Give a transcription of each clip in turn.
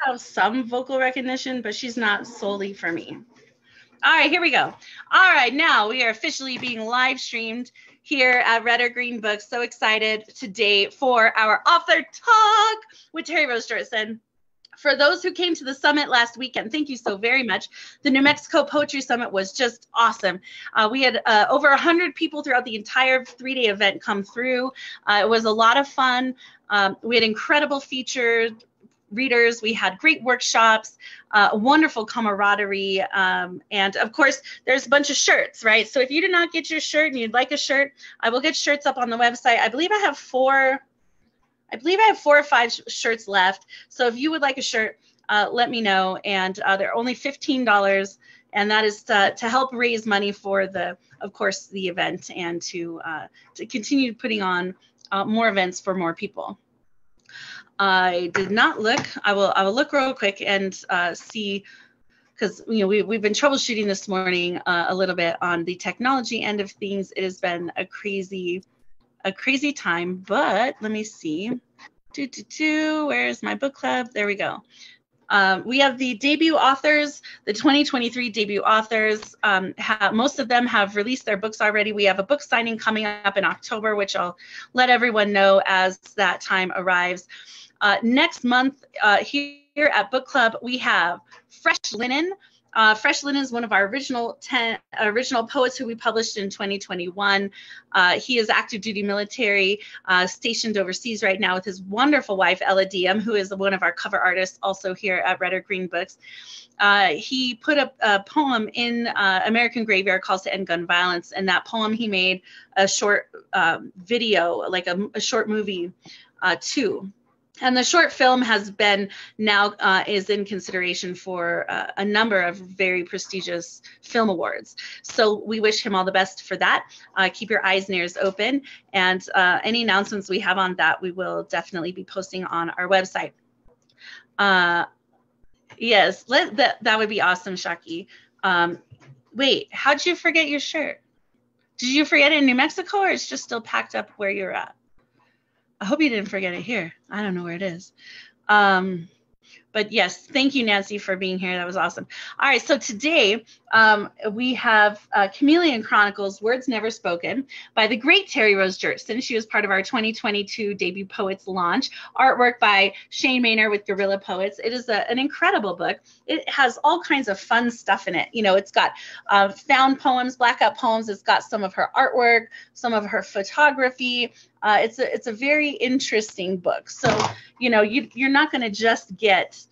have some vocal recognition, but she's not solely for me. All right, here we go. All right, now we are officially being live streamed here at Red or Green Books. So excited today for our author talk with Terri Rose Jertson. For those who came to the summit last weekend, thank you so very much. The New Mexico Poetry Summit was just awesome. We had over 100 people throughout the entire 3-day event come through. It was a lot of fun. We had incredible featured readers. We had great workshops, wonderful camaraderie, and of course, there's a bunch of shirts, right? So if you did not get your shirt and you'd like a shirt, I will get shirts up on the website. I believe I have four or five shirts left. So if you would like a shirt, let me know. And they're only $15, and that is to help raise money for of course, the event, and to continue putting on more events for more people. I did not look. I will look real quick and see, because we've been troubleshooting this morning a little bit on the technology end of things. It has been a crazy time, but let me see. Where's my book club? There we go. We have the debut authors, the 2023 debut authors. Most of them have released their books already. We have a book signing coming up in October, which I'll let everyone know as that time arrives. Next month here at Book Club, we have Fresh Linen. Fresh Linen is one of our original poets who we published in 2021. He is active duty military, stationed overseas right now with his wonderful wife, Ella Diem, who is one of our cover artists also here at Red or Green Books. He put a poem in American Graveyard, Calls to End Gun Violence, and that poem he made a short video, like a short movie too. And the short film has been now is in consideration for a number of very prestigious film awards. So we wish him all the best for that. Keep your eyes and ears open. And any announcements we have on that, we will definitely be posting on our website. Yes, that would be awesome, Shaki. Wait, how'd you forget your shirt? Did you forget it in New Mexico, or it's just still packed up where you're at? I hope you didn't forget it here. I don't know where it is. But yes, thank you, Nancy, for being here. That was awesome. All right, so today we have Chameleon Chronicles, Words Never Spoken, by the great Terri Rose Jertson. She was part of our 2022 debut poets launch. Artwork by Shane Maynor with Guerrilla Poets. It is an incredible book. It has all kinds of fun stuff in it. It's got found poems, blackout poems. It's got some of her artwork, some of her photography. It's a very interesting book. So, you're not going to just get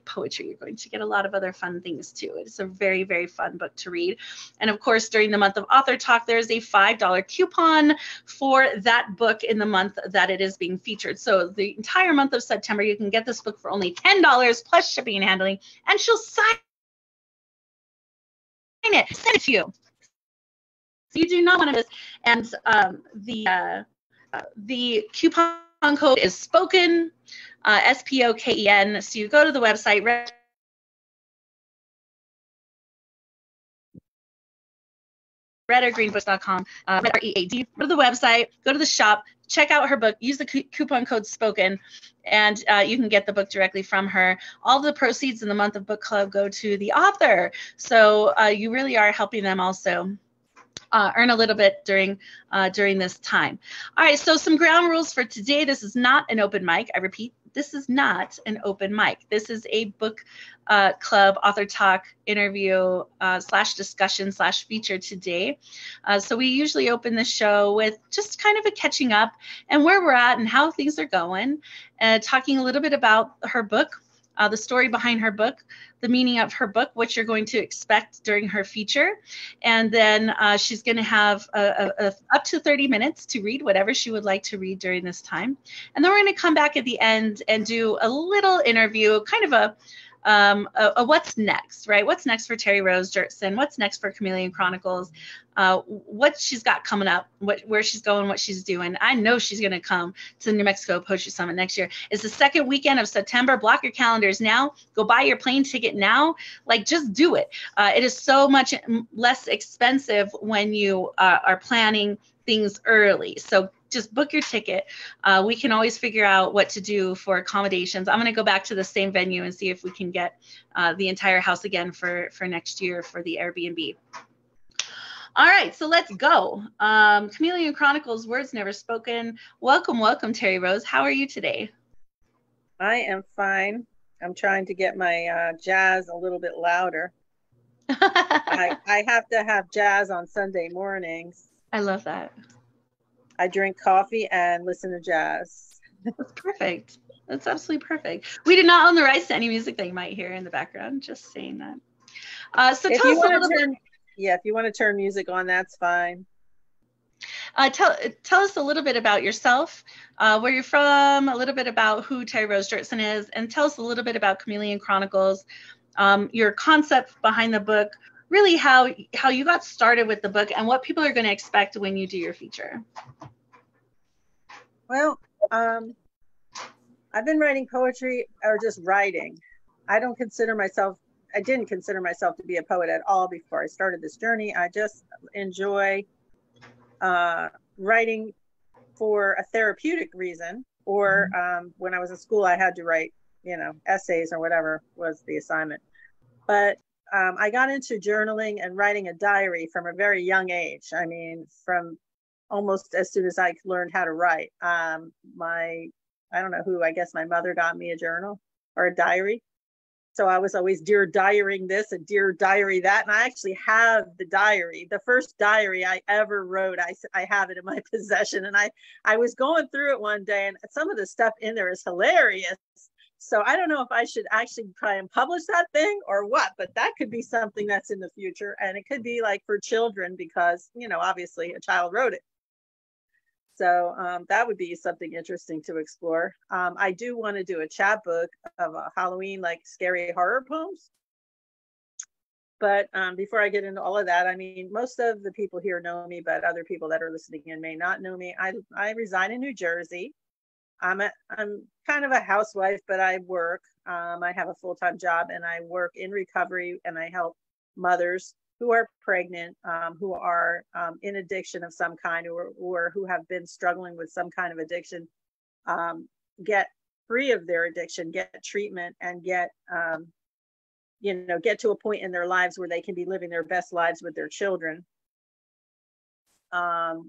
poetry. You're going to get a lot of other fun things too. It's a very, very fun book to read. And of course, during the month of Author Talk, there's a $5 coupon for that book in the month that it is being featured. So the entire month of September, you can get this book for only $10 plus shipping and handling, and she'll send it to you. So you do not want to miss. And the coupon code is spoken, SPOKEN. So you go to the website, redorgreenbooks.com, READ. Go to the website, go to the shop, check out her book, use the coupon code SPOKEN, and you can get the book directly from her. All the proceeds in the month of Book Club go to the author. So you really are helping them also earn a little bit during this time. All right, so some ground rules for today. This is not an open mic. I repeat, this is not an open mic. This is a book club author talk interview / discussion / feature today. So we usually open the show with just kind of a catching up and where we're at and how things are going, talking a little bit about her book, the story behind her book, the meaning of her book, what you're going to expect during her feature. And then she's going to have up to 30 minutes to read whatever she would like to read during this time. And then we're going to come back at the end and do a little interview, kind of a what's next, right? What's next for Terri Rose Jertson? What's next for Chameleon Chronicles? What she's got coming up, where she's going, what she's doing. I know she's going to come to the New Mexico Poetry Summit next year. It's the second weekend of September. Block your calendars now. Go buy your plane ticket now. Like, just do it. It is so much less expensive when you are planning things early. So just book your ticket. We can always figure out what to do for accommodations. I'm going to go back to the same venue and see if we can get the entire house again for next year for the Airbnb. All right, so let's go. Chameleon Chronicles, Words Never Spoken. Welcome, welcome, Terri Rose. How are you today? I am fine. I'm trying to get my jazz a little bit louder. I have to have jazz on Sunday mornings. I love that. I drink coffee and listen to jazz. That's perfect. That's absolutely perfect. We do not own the rights to any music that you might hear in the background. Just saying that. So if tell us a little bit. Bit. Yeah, if you want to turn music on, that's fine. Tell us a little bit about yourself, where you're from, a little bit about who Terri Rose Jertson is, and tell us a little bit about Chameleon Chronicles, your concept behind the book, really how you got started with the book and what people are going to expect when you do your feature. Well, I've been writing poetry or just writing. I didn't consider myself to be a poet at all before I started this journey. I just enjoy writing for a therapeutic reason, or when I was in school, I had to write, essays or whatever was the assignment. But I got into journaling and writing a diary from a very young age. I mean, from almost as soon as I learned how to write. I guess my mother got me a journal or a diary. So I was always dear diarying this and dear diary that. And I actually have the diary, the first diary I ever wrote. I have it in my possession. And I was going through it one day, and some of the stuff in there is hilarious. So I don't know if I should actually try and publish that thing or what, but that could be something that's in the future. And it could be like for children because, obviously a child wrote it. So that would be something interesting to explore. I do want to do a chapbook of Halloween, like scary horror poems. But before I get into all of that, I mean, most of the people here know me, but other people that are listening in may not know me. I reside in New Jersey. I'm kind of a housewife, but I work. I have a full-time job, and I work in recovery, and I help mothers who are pregnant, who are in addiction of some kind, or who have been struggling with some kind of addiction, get free of their addiction, get treatment, and get to a point in their lives where they can be living their best lives with their children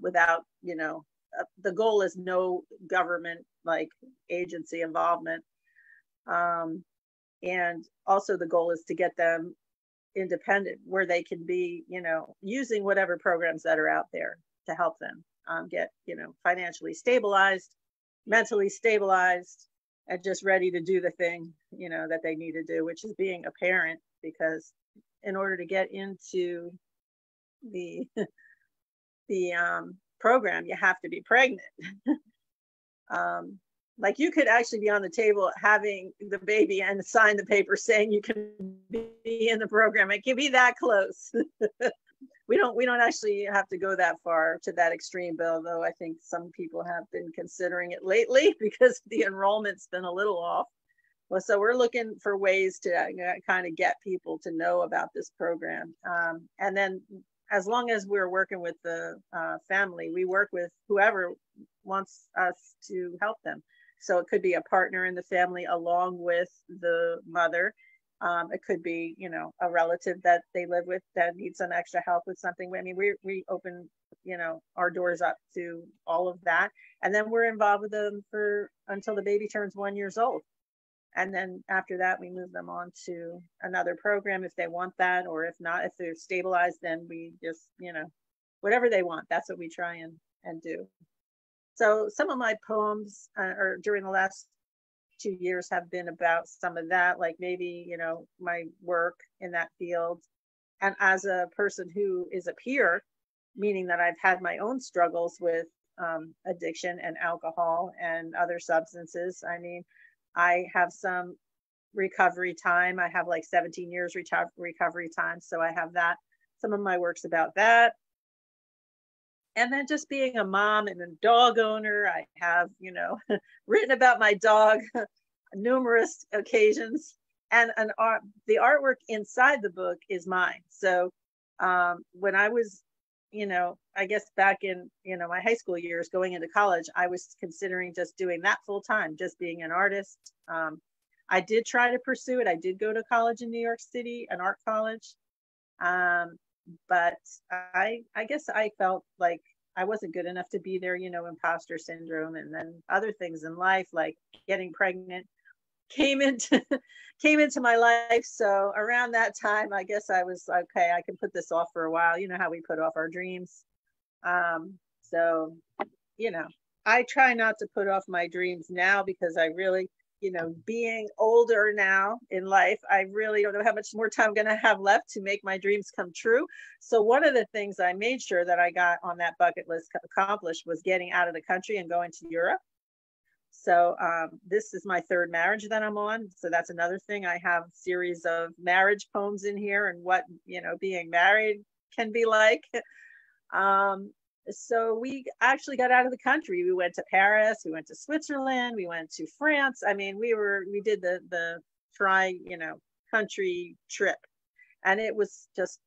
without, the goal is no government like agency involvement. And also the goal is to get them independent, where they can be, using whatever programs that are out there to help them get, financially stabilized, mentally stabilized, and just ready to do the thing, that they need to do, which is being a parent. Because in order to get into the program, you have to be pregnant. Like you could actually be on the table having the baby and sign the paper saying you can be in the program. It can be that close. We don't actually have to go that far to that extreme, Bill, though I think some people have been considering it lately because the enrollment's been a little off. Well, so we're looking for ways to kind of get people to know about this program. And then as long as we're working with the family, we work with whoever wants us to help them. So it could be a partner in the family along with the mother. It could be, a relative that they live with that needs some extra help with something. I mean, we open, our doors up to all of that. And then we're involved with them until the baby turns 1 year old. And then after that, we move them on to another program if they want that, or if not, if they're stabilized, then we just, whatever they want, that's what we try and do. So some of my poems or during the last 2 years have been about some of that, like maybe, my work in that field. And as a person who is a peer, meaning that I've had my own struggles with addiction and alcohol and other substances. I mean, I have some recovery time. I have like 17 years recovery time. So I have that. Some of my work's about that. And then just being a mom and a dog owner, I have, written about my dog numerous occasions. And the artwork inside the book is mine. So when I was I guess back in, my high school years going into college, I was considering just doing that full time, just being an artist. I did try to pursue it. I did go to college in New York City, an art college. But I guess I felt like I wasn't good enough to be there, imposter syndrome, and then other things in life, like getting pregnant, came into came into my life. So around that time, I guess I was okay, I can put this off for a while. You know how we put off our dreams. So, I try not to put off my dreams now, because I really, being older now in life, I really don't know how much more time I'm going to have left to make my dreams come true. So one of the things I made sure that I got on that bucket list accomplished was getting out of the country and going to Europe. So this is my third marriage that I'm on. So that's another thing. I have a series of marriage poems in here, and what, being married can be like. So we actually got out of the country. We went to Paris, we went to Switzerland, we went to France. I mean, we did the country trip, and it was just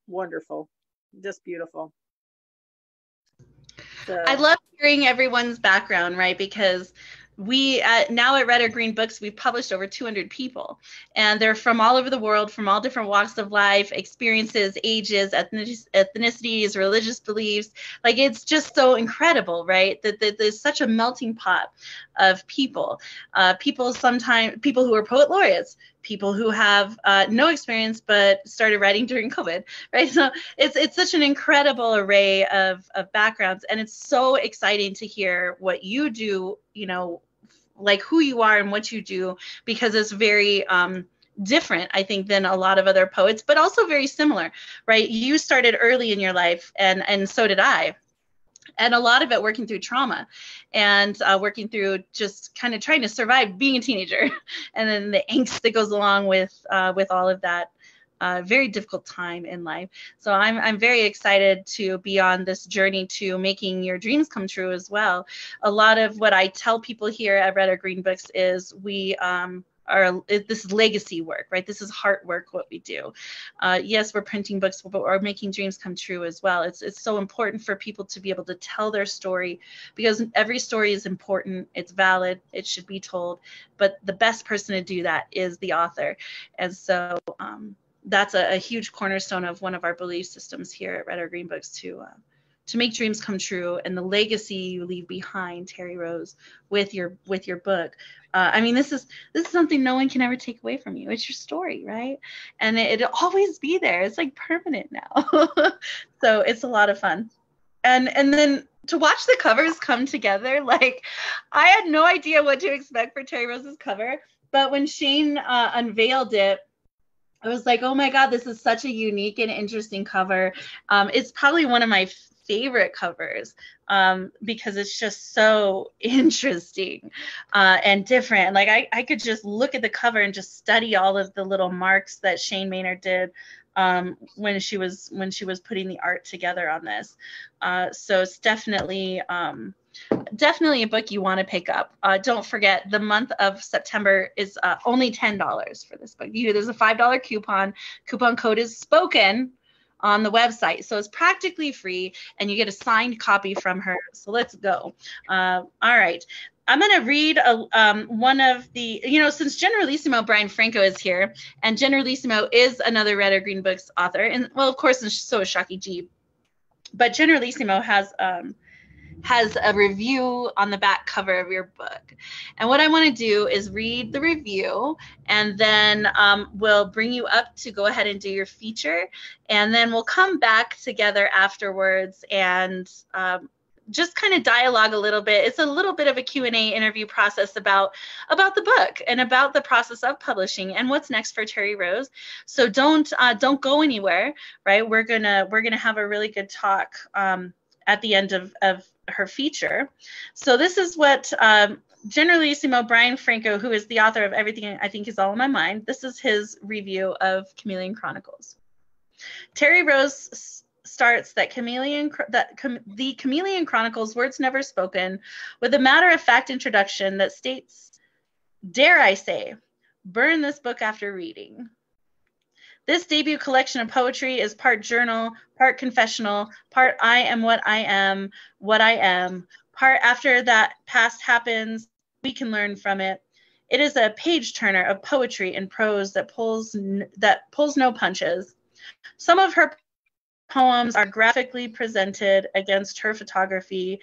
wonderful, just beautiful. So I love hearing everyone's background, right? Because we now at Red or Green Books, we've published over 200 people, and they're from all over the world, from all different walks of life, experiences, ages, ethnicities, religious beliefs. Like, it's just so incredible, right? That there's such a melting pot of people. People who are poet laureates, people who have no experience but started writing during COVID, right? So it's such an incredible array of backgrounds, and it's so exciting to hear what you do, like who you are and what you do, because it's very different, I think, than a lot of other poets, but also very similar, right? You started early in your life, and so did I. And a lot of it working through trauma, and working through just kind of trying to survive being a teenager, and then the angst that goes along with all of that very difficult time in life. So I'm very excited to be on this journey to making your dreams come true as well. A lot of what I tell people here at Red or Green Books is this is legacy work, right? This is heart work, what we do. Yes, we're printing books, but we're making dreams come true as well. It's so important for people to be able to tell their story, because every story is important. It's valid. It should be told. But the best person to do that is the author. And so that's a huge cornerstone of one of our belief systems here at Red or Green Books, to make dreams come true, and the legacy you leave behind, Terri Rose, with your book. I mean, this is something no one can ever take away from you. It's your story, right? And it'll always be there. It's like permanent now. So it's a lot of fun. And then to watch the covers come together, like, I had no idea what to expect for Terri Rose's cover, but when Shane unveiled it, I was like, oh my God, this is such a unique and interesting cover. It's probably one of my favorite covers, because it's just so interesting and different. Like, I could just look at the cover and just study all of the little marks that Shane Maynard did when she was putting the art together on this. So it's definitely a book you want to pick up. Don't forget, the month of September is only $10 for this book. There's a $5 coupon. Coupon code is spoken on the website, so it's practically free, and you get a signed copy from her. So let's go. All right. I'm going to read one of the, since Generalissimo Brian Franco is here, and Generalissimo is another Red or Green Books author, and well, of course, and so is Shaki G. But Generalissimo has a review on the back cover of your book. And what I want to do is read the review, and then we'll bring you up to go ahead and do your feature. And then we'll come back together afterwards and just kind of dialogue a little bit. It's a little bit of a Q&A interview process about the book and about the process of publishing and what's next for Terri Rose. So don't go anywhere, right? We're gonna have a really good talk at the end of her feature. So this is what Generalissimo Brian Franco, who is the author of Everything I Think Is All in My Mind, this is his review of Chameleon Chronicles. Terri Rose starts the Chameleon Chronicles Words Never Spoken with a matter-of-fact introduction that states, dare I say, burn this book after reading. This debut collection of poetry is part journal, part confessional, part I am what I am, part after that past happens, we can learn from it. It is a page turner of poetry and prose that pulls no punches. Some of her poems are graphically presented against her photography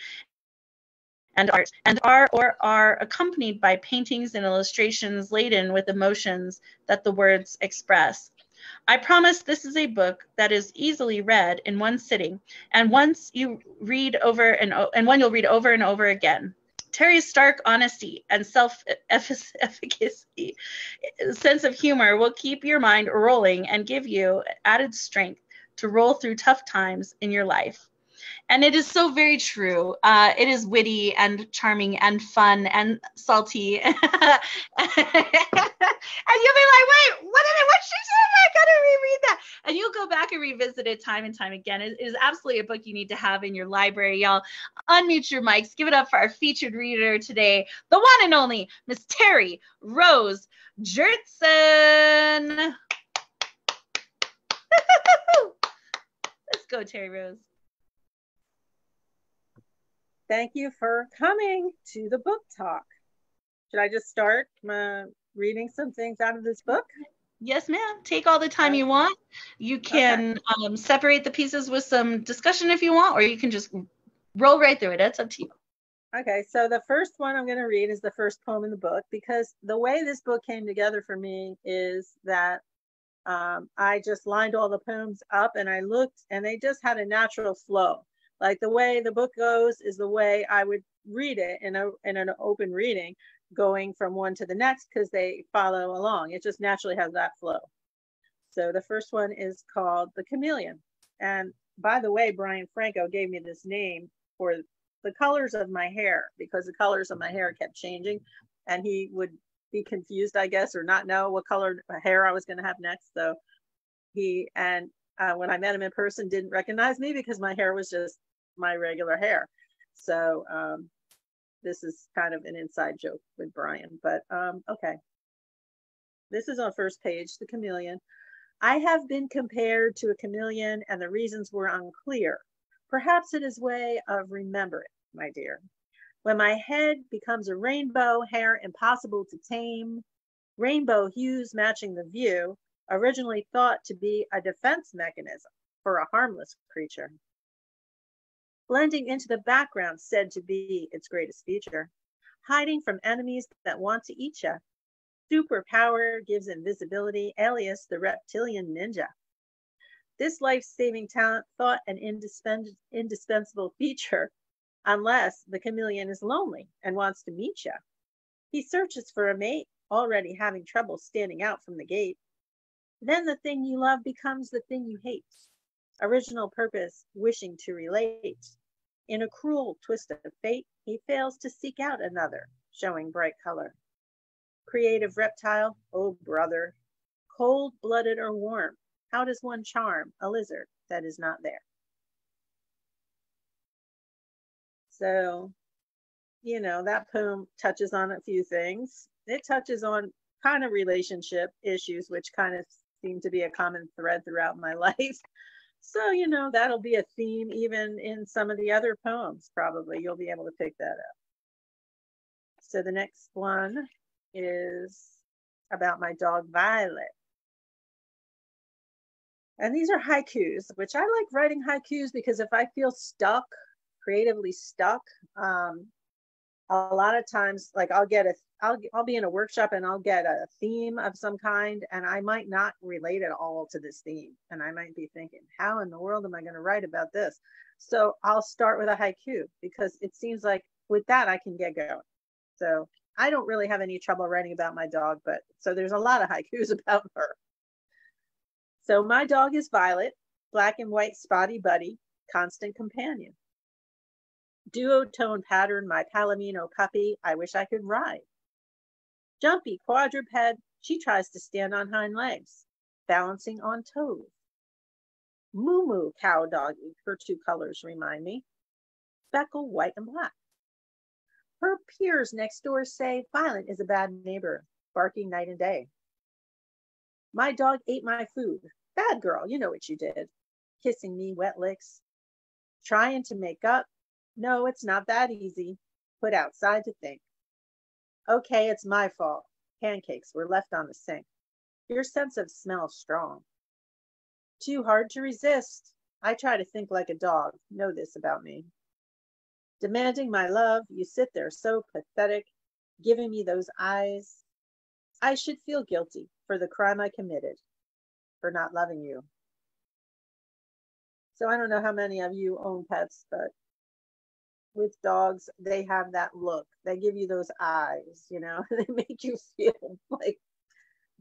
and art, and are accompanied by paintings and illustrations laden with emotions that the words express. I promise this is a book that is easily read in one sitting, and one you'll read over and over again. Terri's stark honesty and self-efficacy, sense of humor will keep your mind rolling and give you added strength to roll through tough times in your life. And it is so very true. It is witty and charming and fun and salty. And you'll be like, wait, what she said? I gotta reread that. And you'll go back and revisit it time and time again. It is absolutely a book you need to have in your library. Y'all unmute your mics. Give it up for our featured reader today, the one and only Miss Terri Rose Jertson. Let's go, Terri Rose. Thank you for coming to the book talk. Should I just start reading some things out of this book? Yes, ma'am. Take all the time you want. You can separate the pieces with some discussion if you want, or you can just roll right through it. That's up to you. Okay, so the first one I'm going to read is the first poem in the book, because the way this book came together for me is that I just lined all the poems up and I looked, and they just had a natural flow. Like the way the book goes is the way I would read it in an open reading, going from one to the next, because they follow along. It just naturally has that flow. So the first one is called The Chameleon. And by the way, Brian Franco gave me this name for the colors of my hair, because the colors of my hair kept changing, and he would be confused, I guess, or not know what color hair I was going to have next. So when I met him in person, didn't recognize me because my hair was just my regular hair. So this is kind of an inside joke with Brian, but okay. This is on first page, The Chameleon. I have been compared to a chameleon, and the reasons were unclear. Perhaps it is way of remembering, my dear. When my head becomes a rainbow, hair impossible to tame, rainbow hues matching the view, originally thought to be a defense mechanism for a harmless creature. Blending into the background, said to be its greatest feature, hiding from enemies that want to eat ya. Superpower gives invisibility, alias the reptilian ninja. This life-saving talent thought an indispensable feature, unless the chameleon is lonely and wants to meet ya. He searches for a mate, already having trouble standing out from the gate. Then the thing you love becomes the thing you hate. Original purpose, wishing to relate. In a cruel twist of fate, he fails to seek out another, showing bright color. Creative reptile, oh brother, cold-blooded or warm, how does one charm a lizard that is not there? So, that poem touches on a few things. It touches on kind of relationship issues, which kind of seem to be a common thread throughout my life. So, that'll be a theme even in some of the other poems, probably. You'll be able to pick that up. So the next one is about my dog, Violet. And these are haikus, which I like writing haikus because if I feel stuck, creatively stuck, a lot of times, like I'll be in a workshop and I'll get a theme of some kind, and I might not relate at all to this theme. And I might be thinking, how in the world am I going to write about this? So I'll start with a haiku because it seems like with that I can get going. So I don't really have any trouble writing about my dog, but so there's a lot of haikus about her. So my dog is Violet, black and white spotty buddy, constant companion. Duotone pattern, my Palomino puppy, I wish I could ride. Jumpy quadruped, she tries to stand on hind legs, balancing on toes. Moo Moo cow doggy, her two colors remind me, speckle, white and black. Her peers next door say Violet is a bad neighbor, barking night and day. My dog ate my food. Bad girl, you know what you did. Kissing me wet licks. Trying to make up. No, it's not that easy. Put outside to think. Okay, it's my fault. Pancakes were left on the sink. Your sense of smell strong. Too hard to resist. I try to think like a dog. Know this about me. Demanding my love, you sit there so pathetic, giving me those eyes. I should feel guilty for the crime I committed, for not loving you. So I don't know how many of you own pets, but with dogs, they have that look. They give you those eyes, you know, they make you feel like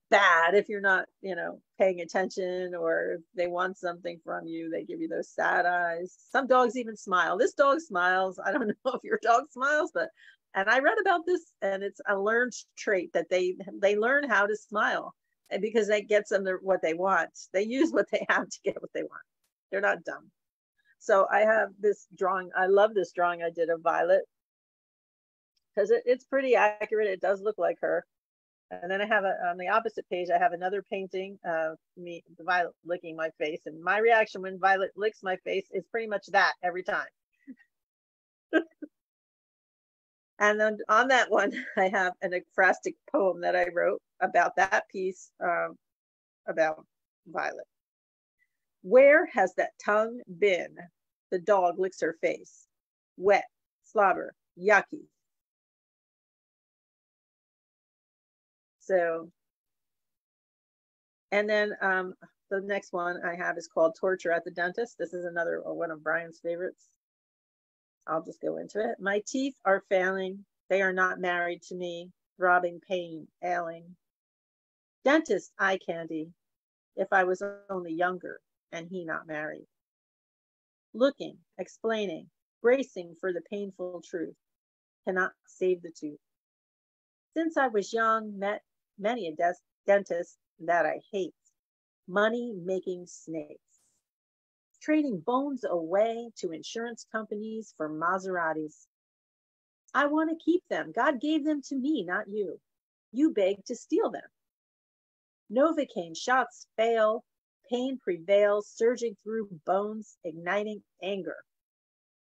bad if you're not, you know, paying attention, or if they want something from you, they give you those sad eyes. Some dogs even smile. This dog smiles. I don't know if your dog smiles, but, and I read about this, and it's a learned trait that they learn how to smile, and because that gets them what they want. They use what they have to get what they want. They're not dumb. So I have this drawing. I love this drawing I did of Violet because it's pretty accurate. It does look like her. And then I have on the opposite page, I have another painting of me, Violet licking my face. And my reaction when Violet licks my face is pretty much that every time. And then on that one, I have an ekphrastic poem that I wrote about that piece about Violet. Where has that tongue been? The dog licks her face. Wet, slobber, yucky. So, and then the next one I have is called Torture at the Dentist. This is another one of Brian's favorites. I'll just go into it. My teeth are failing. They are not married to me. Throbbing pain, ailing. Dentist eye candy. If I was only younger and he not married. Looking, explaining, bracing for the painful truth. Cannot save the tooth. Since I was young, met many a dentist that I hate. Money-making snakes. Trading bones away to insurance companies for Maseratis. I want to keep them. God gave them to me, not you. You begged to steal them. Novocaine shots fail. Pain prevails, surging through bones, igniting anger.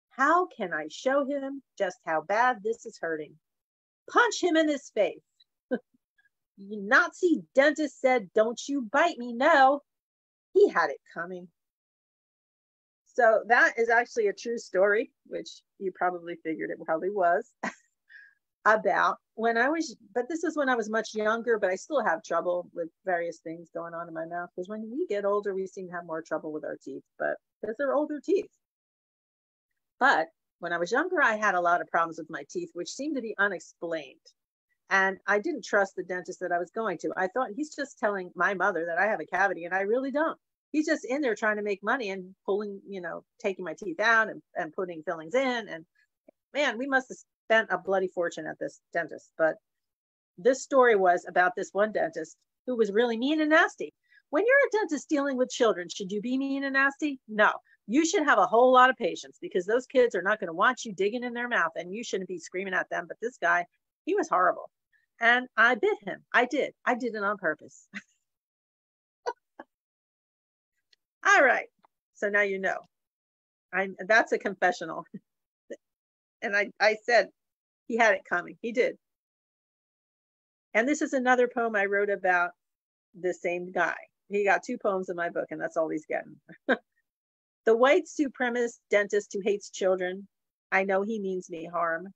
How can I show him just how bad this is hurting? Punch him in his face. Nazi dentist said, don't you bite me, no. He had it coming. So that is actually a true story, which you probably figured it probably was, about when I was, but this is when I was much younger, but I still have trouble with various things going on in my mouth, because when we get older, we seem to have more trouble with our teeth, but because they're older teeth. But when I was younger, I had a lot of problems with my teeth, which seemed to be unexplained. And I didn't trust the dentist that I was going to. I thought he's just telling my mother that I have a cavity, and I really don't. He's just in there trying to make money and pulling, you know, taking my teeth out and putting fillings in. And man, we must have spent a bloody fortune at this dentist. But this story was about this one dentist who was really mean and nasty. When you're a dentist dealing with children, should you be mean and nasty? No. You should have a whole lot of patience, because those kids are not going to want you digging in their mouth, and you shouldn't be screaming at them. But this guy, he was horrible. And I bit him. I did it on purpose. All right. So now you know. That's a confessional. And I said he had it coming. He did. And this is another poem I wrote about the same guy. He got 2 poems in my book, and that's all he's getting. The white supremacist dentist who hates children. I know he means me harm.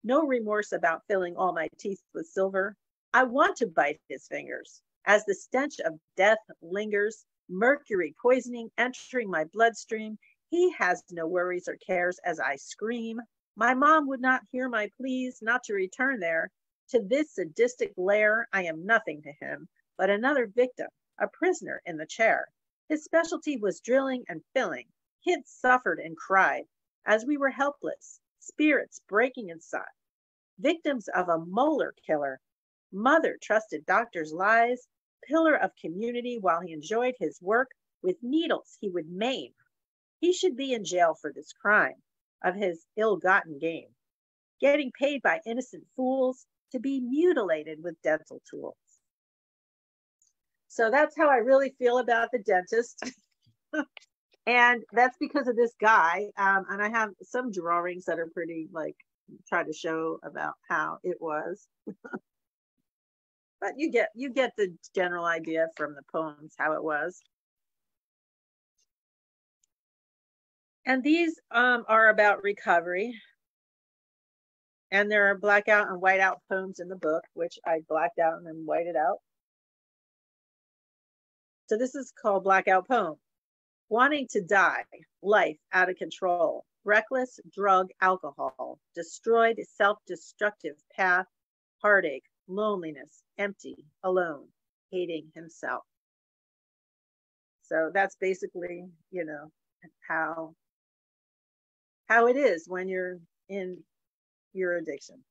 No remorse about filling all my teeth with silver. I want to bite his fingers as the stench of death lingers, mercury poisoning entering my bloodstream. He has no worries or cares as I scream. My mom would not hear my pleas not to return there. To this sadistic lair, I am nothing to him, but another victim, a prisoner in the chair. His specialty was drilling and filling. Kids suffered and cried as we were helpless, spirits breaking inside. Victims of a molar killer. Mother trusted doctors' lies, pillar of community while he enjoyed his work. With needles he would maim. He should be in jail for this crime of his ill-gotten gain, getting paid by innocent fools to be mutilated with dental tools. So that's how I really feel about the dentist. And that's because of this guy. And I have some drawings that are pretty, like, try to show about how it was. But you get the general idea from the poems how it was. And these are about recovery. And there are blackout and whiteout poems in the book, which I blacked out and then whited out. So this is called Blackout Poem. Wanting to die, life out of control, reckless drug, alcohol, destroyed self-destructive path, heartache, loneliness, empty, alone, hating himself. So that's basically, you know, how it is when you're in your addiction.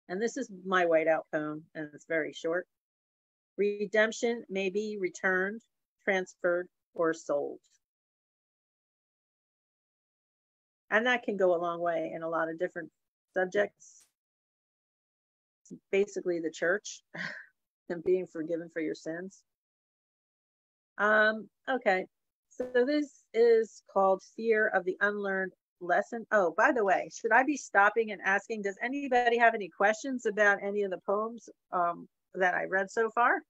And this is my whiteout poem, and it's very short. Redemption may be returned, transferred, or sold. And that can go a long way in a lot of different subjects. Basically the church and being forgiven for your sins. Okay, so this is called Fear of the Unlearned Lesson. Oh, by the way, should I be stopping and asking, does anybody have any questions about any of the poems that I read so far?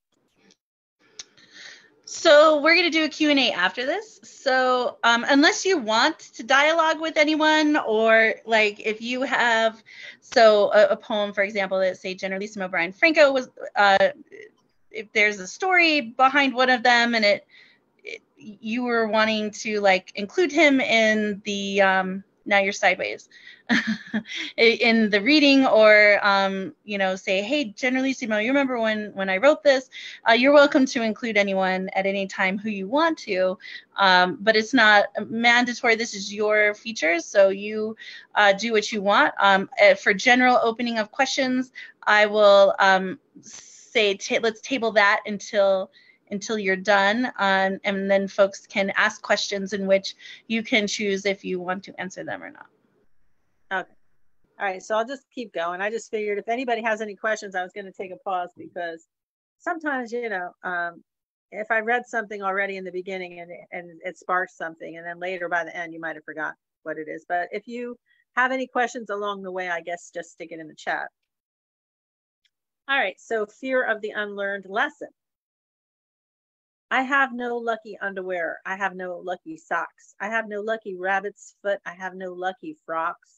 So we're going to do a Q&A after this. So unless you want to dialogue with anyone, or like if you have, so a poem, for example, that say Generalissimo Brian Franco was, if there's a story behind one of them and you were wanting to like include him in the, now you're sideways, in the reading, or, you know, say, hey, Generalissimo, you remember when I wrote this? You're welcome to include anyone at any time who you want to, but it's not mandatory. This is your features, so you do what you want. For general opening of questions, I will say, let's table that until you're done, and then folks can ask questions in which you can choose if you want to answer them or not. Okay. All right, so I'll just keep going. I just figured if anybody has any questions, I was going to take a pause, because sometimes, you know, if I read something already in the beginning and it sparks something, and then later by the end, you might have forgotten what it is. But if you have any questions along the way, I guess just stick it in the chat. All right, so Fear of the Unlearned Lesson. I have no lucky underwear. I have no lucky socks. I have no lucky rabbit's foot. I have no lucky frocks.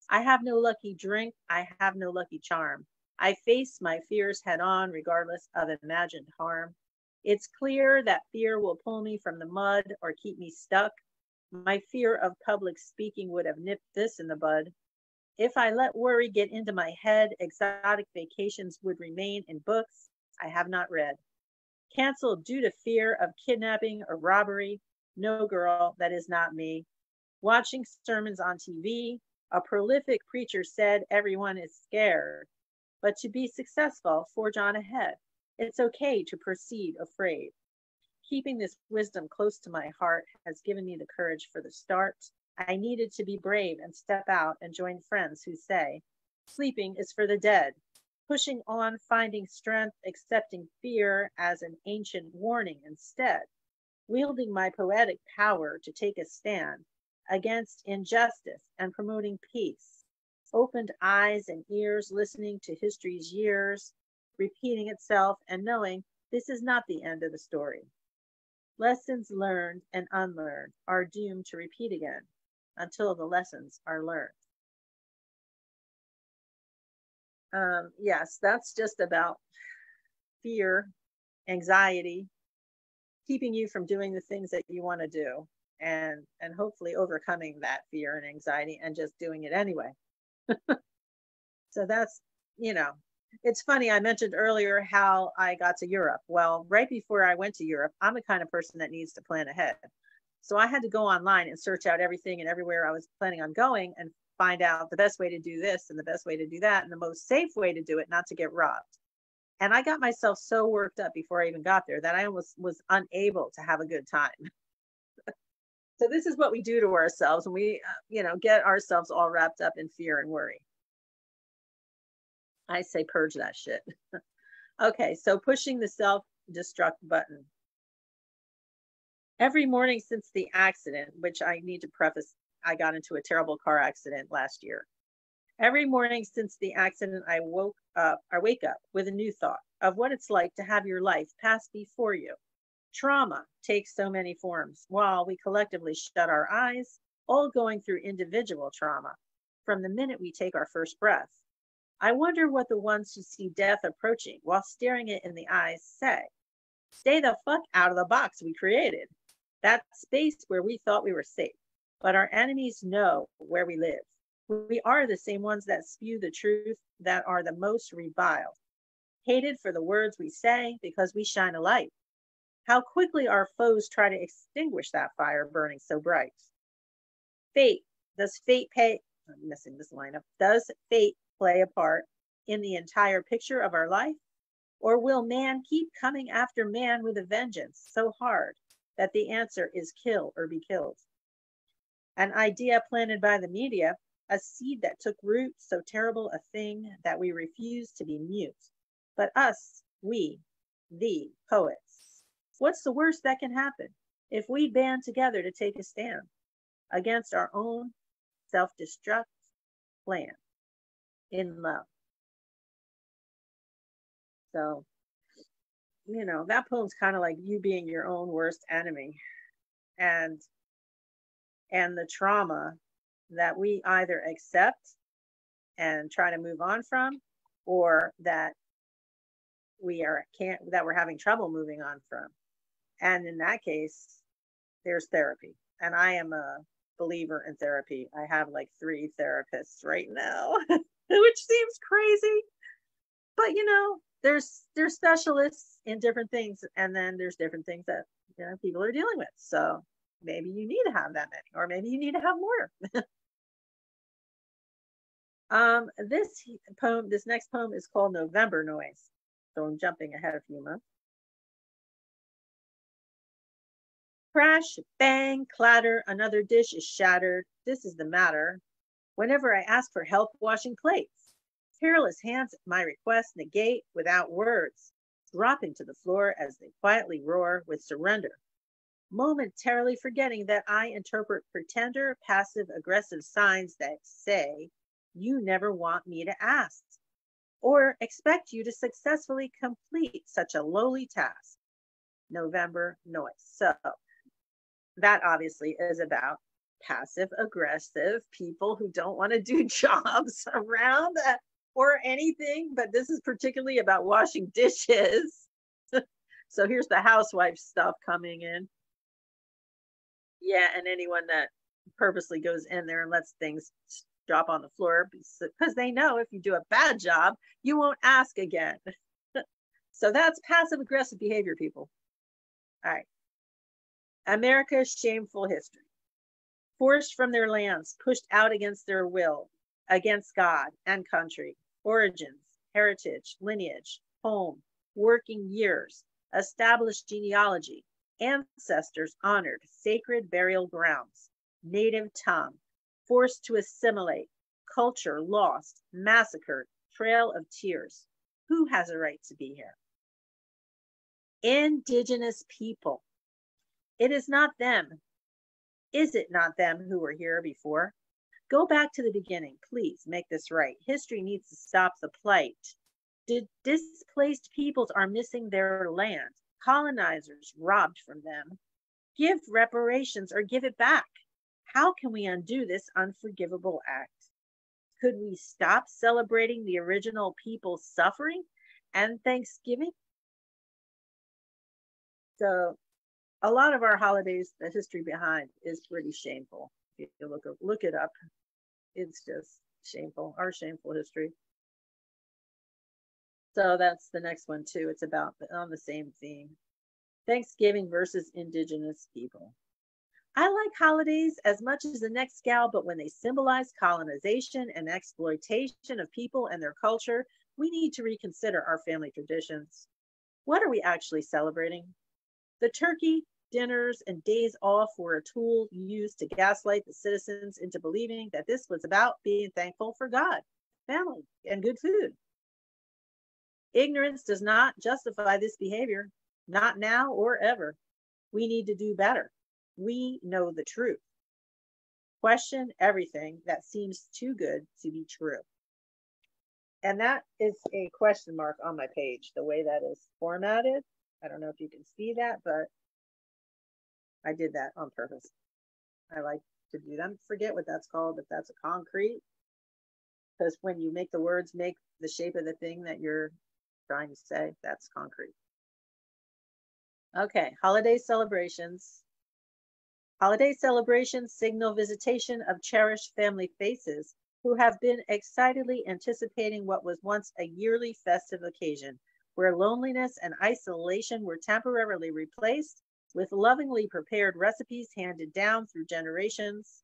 I have no lucky drink. I have no lucky charm. I face my fears head on, regardless of imagined harm. It's clear that fear will pull me from the mud or keep me stuck. My fear of public speaking would have nipped this in the bud. If I let worry get into my head, exotic vacations would remain in books I have not read. Canceled due to fear of kidnapping or robbery. No, girl, that is not me. Watching sermons on TV, a prolific preacher said everyone is scared. But to be successful, forge on ahead. It's okay to proceed afraid. Keeping this wisdom close to my heart has given me the courage for the start. I needed to be brave and step out and join friends who say, sleeping is for the dead. Pushing on, finding strength, accepting fear as an ancient warning instead. Wielding my poetic power to take a stand against injustice and promoting peace. Opened eyes and ears, listening to history's years, repeating itself and knowing this is not the end of the story. Lessons learned and unlearned are doomed to repeat again until the lessons are learned. Yes, that's just about fear, anxiety, keeping you from doing the things that you want to do, and hopefully overcoming that fear and anxiety and just doing it anyway. So that's, you know, it's funny, I mentioned earlier how I got to Europe. Well, right before I went to Europe, I'm the kind of person that needs to plan ahead. So I had to go online and search out everything and everywhere I was planning on going and find out the best way to do this and the best way to do that and the most safe way to do it, not to get robbed. And I got myself so worked up before I even got there that I almost was unable to have a good time. So this is what we do to ourselves when we, you know, get ourselves all wrapped up in fear and worry. I say purge that shit. Okay, so pushing the self self-destruct button. Every morning since the accident, which I need to preface, I got into a terrible car accident last year. Every morning since the accident, I wake up with a new thought of what it's like to have your life pass before you. Trauma takes so many forms while we collectively shut our eyes, all going through individual trauma from the minute we take our first breath. I wonder what the ones who see death approaching while staring it in the eyes say. Stay the fuck out of the box we created. That space where we thought we were safe, but our enemies know where we live. We are the same ones that spew the truth, that are the most reviled, hated for the words we say because we shine a light. How quickly our foes try to extinguish that fire burning so bright. Fate, does fate pay? I'm missing this lineup. Does fate play a part in the entire picture of our life? Or will man keep coming after man with a vengeance so hard that the answer is kill or be killed? An idea planted by the media, a seed that took root, so terrible a thing that we refuse to be mute. But us, we, the poets, what's the worst that can happen if we band together to take a stand against our own self-destruct plan in love? So, you know, that poem's kind of like you being your own worst enemy, and the trauma that we either accept and try to move on from, or that we're having trouble moving on from. And in that case, there's therapy. And I am a believer in therapy. I have like 3 therapists right now, which seems crazy. But you know, there's specialists in different things, and then there's different things that, you know, people are dealing with. So maybe you need to have that many, or maybe you need to have more. This next poem is called November Noise. So I'm jumping ahead a few months. Crash, bang, clatter, another dish is shattered. This is the matter. Whenever I ask for help washing plates, careless hands at my request negate without words, dropping to the floor as they quietly roar with surrender, momentarily forgetting that I interpret pretender, passive-aggressive signs that say, you never want me to ask, or expect you to successfully complete such a lowly task. November Noise. So that obviously is about passive-aggressive people who don't want to do jobs around or anything, but this is particularly about washing dishes. So here's the housewife stuff coming in. Yeah, and anyone that purposely goes in there and lets things drop on the floor because they know if you do a bad job, you won't ask again. So that's passive-aggressive behavior, people. All right. America's shameful history. Forced from their lands, pushed out against their will, against God and country, origins, heritage, lineage, home, working years, established genealogy, ancestors honored, sacred burial grounds, native tongue, forced to assimilate, culture lost, massacred, trail of tears. Who has a right to be here? Indigenous people. It is not them. Is it not them who were here before? Go back to the beginning, please make this right. History needs to stop the plight. Displaced peoples are missing their land. Colonizers robbed from them. Give reparations or give it back. How can we undo this unforgivable act? Could we stop celebrating the original people's suffering and Thanksgiving? So a lot of our holidays, the history behind is pretty shameful. If you look it up, it's just shameful, our shameful history. So that's the next one too. It's about on the same theme. Thanksgiving versus Indigenous people. I like holidays as much as the next gal, but when they symbolize colonization and exploitation of people and their culture, we need to reconsider our family traditions. What are we actually celebrating? The turkey, dinners, and days off were a tool used to gaslight the citizens into believing that this was about being thankful for God, family, and good food. Ignorance does not justify this behavior. not now or ever. We need to do better. We know the truth. Question everything that seems too good to be true. And that is a question mark on my page, the way that is formatted. I don't know if you can see that, but I did that on purpose. I like to do them. Forget what that's called, if that's a concrete, because when you make the words make the shape of the thing that you're trying to say, that's concrete. Okay, holiday celebrations. Holiday celebrations signal visitation of cherished family faces who have been excitedly anticipating what was once a yearly festive occasion, where loneliness and isolation were temporarily replaced with lovingly prepared recipes handed down through generations,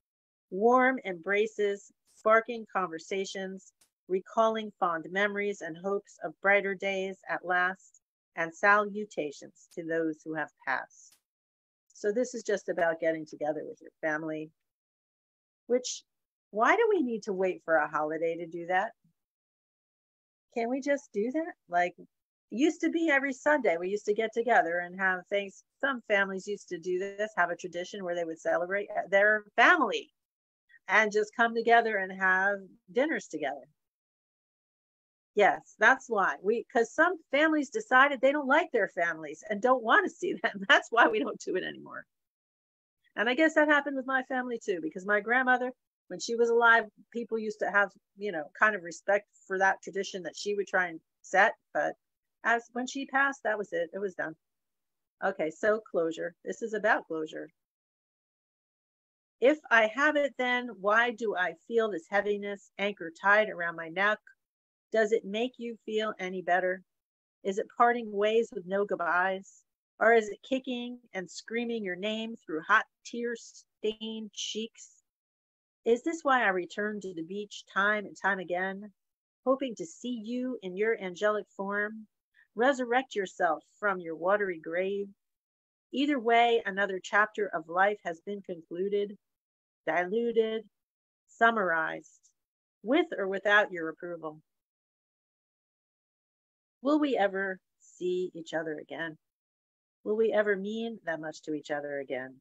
warm embraces, sparking conversations, recalling fond memories and hopes of brighter days at last, and salutations to those who have passed. So this is just about getting together with your family, which, why do we need to wait for a holiday to do that? Can we just do that? Like, it used to be every Sunday we used to get together and have things. Some families used to do this, have a tradition where they would celebrate their family and just come together and have dinners together. Yes, that's why because some families decided they don't like their families and don't want to see them. That's why we don't do it anymore. And I guess that happened with my family too, because my grandmother, when she was alive, people used to have, kind of respect for that tradition that she would try and set. But as when she passed, that was it. It was done. Okay, so closure. This is about closure. If I have it, then why do I feel this heaviness anchor tied around my neck? Does it make you feel any better? Is it parting ways with no goodbyes? Or is it kicking and screaming your name through hot tear-stained cheeks? Is this why I return to the beach time and time again, hoping to see you in your angelic form, resurrect yourself from your watery grave? Either way, another chapter of life has been concluded, diluted, summarized, with or without your approval. Will we ever see each other again? Will we ever mean that much to each other again?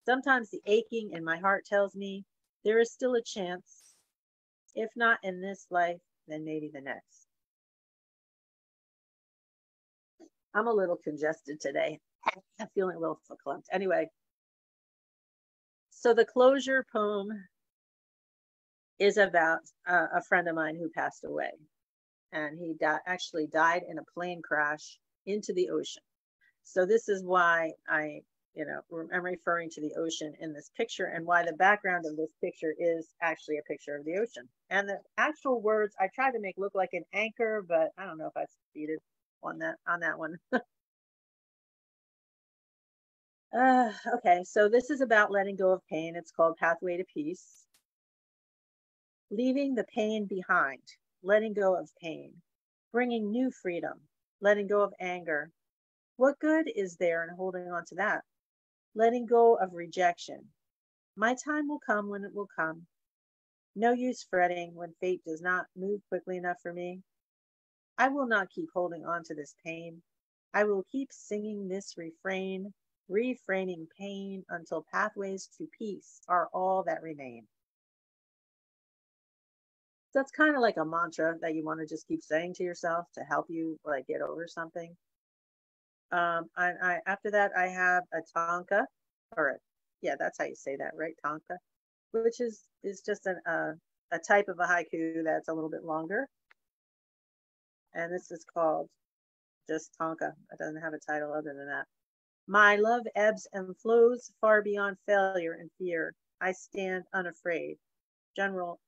Sometimes the aching in my heart tells me there is still a chance. If not in this life, then maybe the next. I'm a little congested today. I'm feeling a little verklempt. Anyway, so the closure poem is about a friend of mine who passed away. And he actually died in a plane crash into the ocean. So this is why I'm referring to the ocean in this picture, and why the background of this picture is actually a picture of the ocean. And the actual words I tried to make look like an anchor, but I don't know if I succeeded on that one. Okay, so this is about letting go of pain. It's called Pathway to Peace. Leaving the pain behind, letting go of pain, bringing new freedom, letting go of anger. What good is there in holding on to that? Letting go of rejection. My time will come when it will come. No use fretting when fate does not move quickly enough for me. I will not keep holding on to this pain. I will keep singing this refrain, reframing pain until pathways to peace are all that remain. So it's kind of like a mantra that you want to just keep saying to yourself to help you like get over something. After that, I have a tanka, or yeah, that's how you say that, right? Tanka, which is just a type of a haiku that's a little bit longer. And this is called just tanka. It doesn't have a title other than that. My love ebbs and flows far beyond failure and fear. I stand unafraid. Generational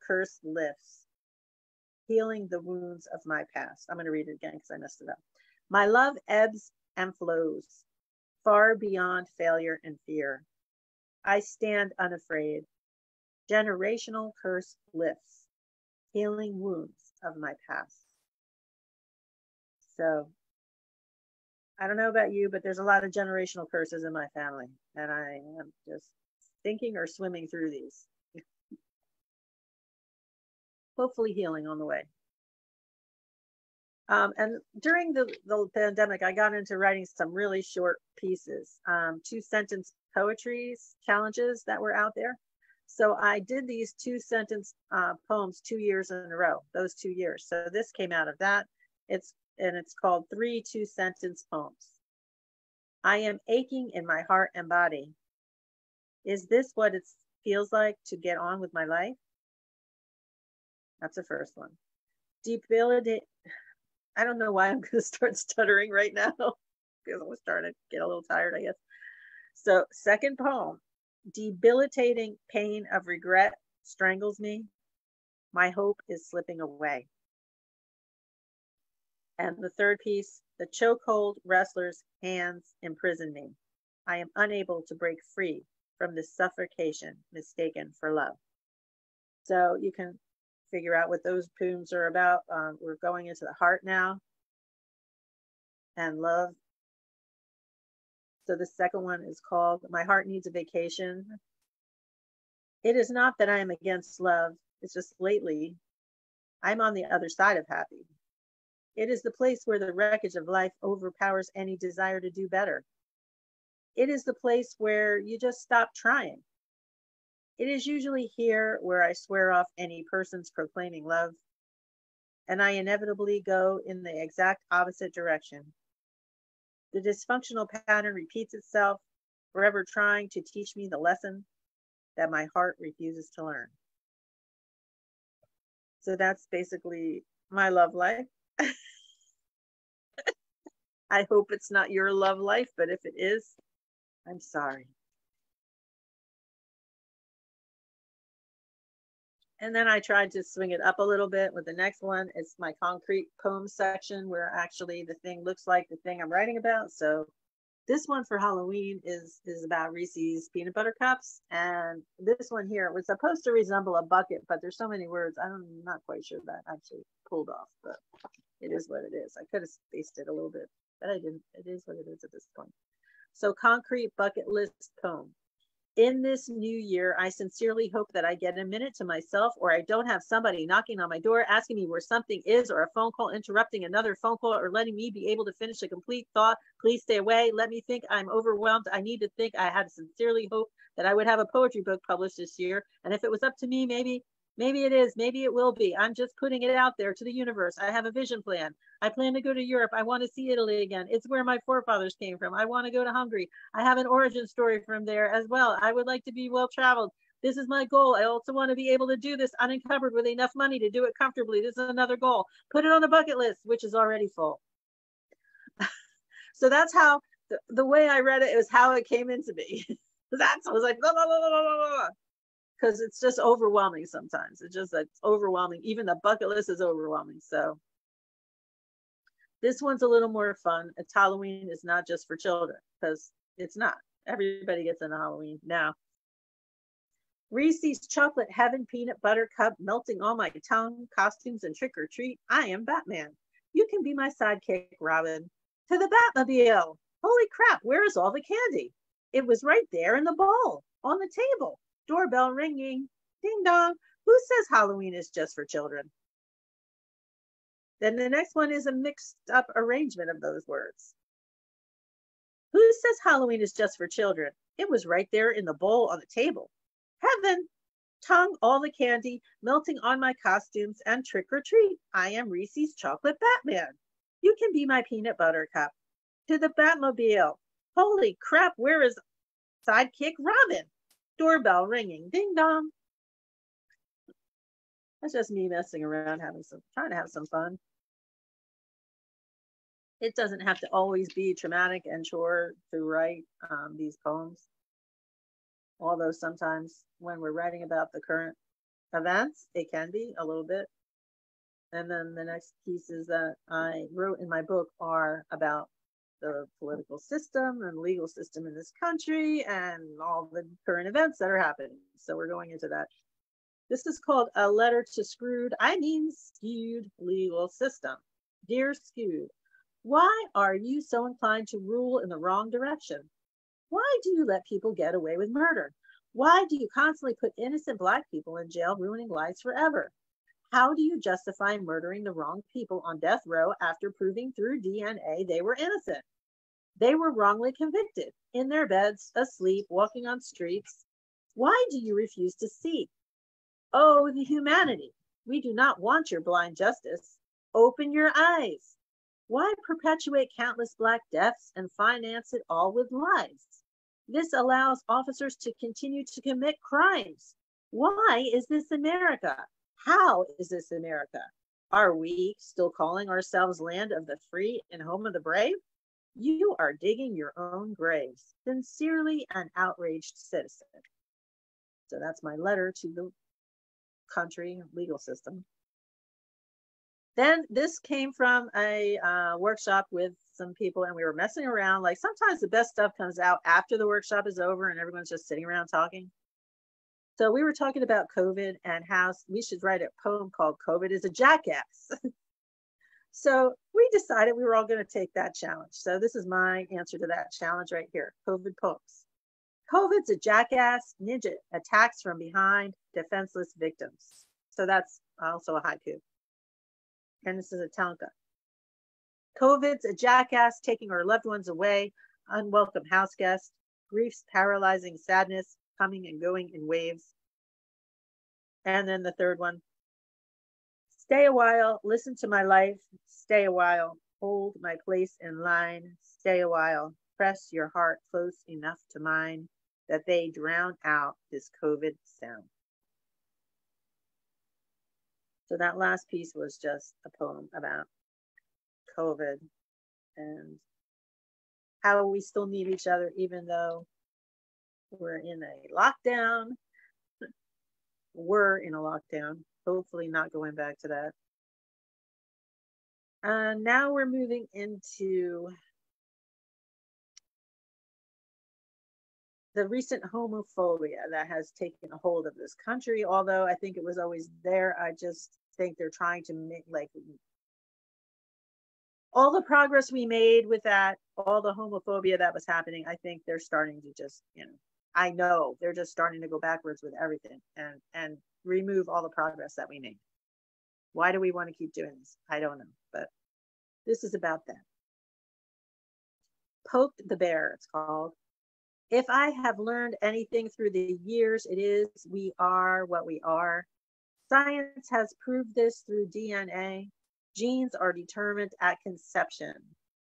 curse lifts, healing the wounds of my past. I'm going to read it again because I messed it up. My love ebbs and flows far beyond failure and fear. I stand unafraid. Generational curse lifts, healing wounds of my past. So I don't know about you, but there's a lot of generational curses in my family, and I am just thinking or swimming through these. Hopefully healing on the way. And during the pandemic, I got into writing some really short pieces, 2-sentence poetry challenges that were out there. So I did these 2-sentence poems 2 years in a row, those 2 years. So this came out of that. It's called 3 2-sentence poems. I am aching in my heart and body. Is this what it feels like to get on with my life? That's the first one. Debilitate. I don't know why I'm going to start stuttering right now because I'm starting to get a little tired, I guess. So, second poem. Debilitating pain of regret strangles me. My hope is slipping away. And the third piece. The chokehold wrestler's hands imprison me. I am unable to break free from this suffocation mistaken for love. So you can figure out what those poems are about. We're going into the heart now and love. So the second one is called My Heart Needs a Vacation. It is not that I am against love. It's just lately I'm on the other side of happy. It is the place where the wreckage of life overpowers any desire to do better. It is the place where you just stop trying. It is usually here where I swear off any persons proclaiming love, and I inevitably go in the exact opposite direction. The dysfunctional pattern repeats itself, forever trying to teach me the lesson that my heart refuses to learn. So that's basically my love life. I hope it's not your love life, but if it is, I'm sorry. And then I tried to swing it up a little bit with the next one. It's my concrete poem section where actually the thing looks like the thing I'm writing about. So this one for Halloween is about Reese's peanut butter cups. And this one here was supposed to resemble a bucket, but there's so many words. I'm not quite sure that actually pulled off, but it is what it is. I could have spaced it a little bit, but I didn't. It is what it is at this point. So concrete bucket list poem. In this new year, I sincerely hope that I get a minute to myself, or I don't have somebody knocking on my door asking me where something is, or a phone call interrupting another phone call, or letting me be able to finish a complete thought. Please stay away. Let me think. I'm overwhelmed. I need to think. I had sincerely hoped that I would have a poetry book published this year. And if it was up to me, maybe it is. Maybe it will be. I'm just putting it out there to the universe. I have a vision plan. I plan to go to Europe. I want to see Italy again. It's where my forefathers came from. I want to go to Hungary. I have an origin story from there as well. I would like to be well traveled. This is my goal. I also want to be able to do this unencumbered with enough money to do it comfortably. This is another goal. Put it on the bucket list, which is already full. So that's how the way I read it, it was how it came into me. I was like, blah, blah, blah, blah, blah, blah. Because it's just overwhelming sometimes. It's just like overwhelming. Even the bucket list is overwhelming. So this one's a little more fun. It's Halloween is not just for children, because it's not. Everybody gets into Halloween now. Reese's chocolate heaven peanut butter cup melting on my tongue, costumes and trick or treat. I am Batman. You can be my sidekick, Robin. To the Batmobile. Holy crap, where is all the candy? It was right there in the bowl, on the table. Doorbell ringing. Ding dong. Who says Halloween is just for children? Then the next one is a mixed up arrangement of those words. Who says Halloween is just for children? It was right there in the bowl on the table. Heaven. Tongue all the candy, melting on my costumes and trick or treat. I am Reese's chocolate Batman. You can be my peanut butter cup. To the Batmobile. Holy crap, where is sidekick Robin? Doorbell ringing. Ding dong. That's just me messing around, trying to have some fun. It doesn't have to always be traumatic and chore to write these poems. Although sometimes when we're writing about the current events, it can be a little bit. And then the next pieces that I wrote in my book are about the political system and legal system in this country and all the current events that are happening. So we're going into that. This is called A Letter to Skewed Legal System. Dear Skewed, why are you so inclined to rule in the wrong direction? Why do you let people get away with murder? Why do you constantly put innocent Black people in jail, ruining lives forever? How do you justify murdering the wrong people on death row after proving through DNA they were innocent? They were wrongly convicted, in their beds, asleep, walking on streets. Why do you refuse to see? Oh, the humanity. We do not want your blind justice. Open your eyes. Why perpetuate countless Black deaths and finance it all with lies? This allows officers to continue to commit crimes. Why is this America? How is this America? Are we still calling ourselves land of the free and home of the brave? You are digging your own graves. Sincerely, an outraged citizen. So that's my letter to the country legal system. Then this came from a workshop with some people, and we were messing around. Like sometimes the best stuff comes out after the workshop is over and everyone's just sitting around talking. So we were talking about COVID and how we should write a poem called COVID is a Jackass. So we decided we were all going to take that challenge. So this is my answer to that challenge right here. COVID poems. COVID's a jackass, ninja attacks from behind, defenseless victims. So that's also a haiku. And this is a tanka. COVID's a jackass taking our loved ones away, unwelcome house guest, grief's paralyzing sadness, coming and going in waves. And then the third one. Stay a while, listen to my life, stay a while, hold my place in line, stay a while, press your heart close enough to mine that they drown out this COVID sound. So that last piece was just a poem about COVID and how we still need each other, even though we're in a lockdown. We're in a lockdown, hopefully not going back to that. Now we're moving into the recent homophobia that has taken a hold of this country. Although I think it was always there, I just think they're trying to make like all the progress we made with that, all the homophobia that was happening. I think they're starting to just, I know they're just starting to go backwards with everything and remove all the progress that we made. Why do we want to keep doing this? I don't know, but this is about that. Poked the Bear, it's called. If I have learned anything through the years, it is we are what we are. Science has proved this through DNA. Genes are determined at conception.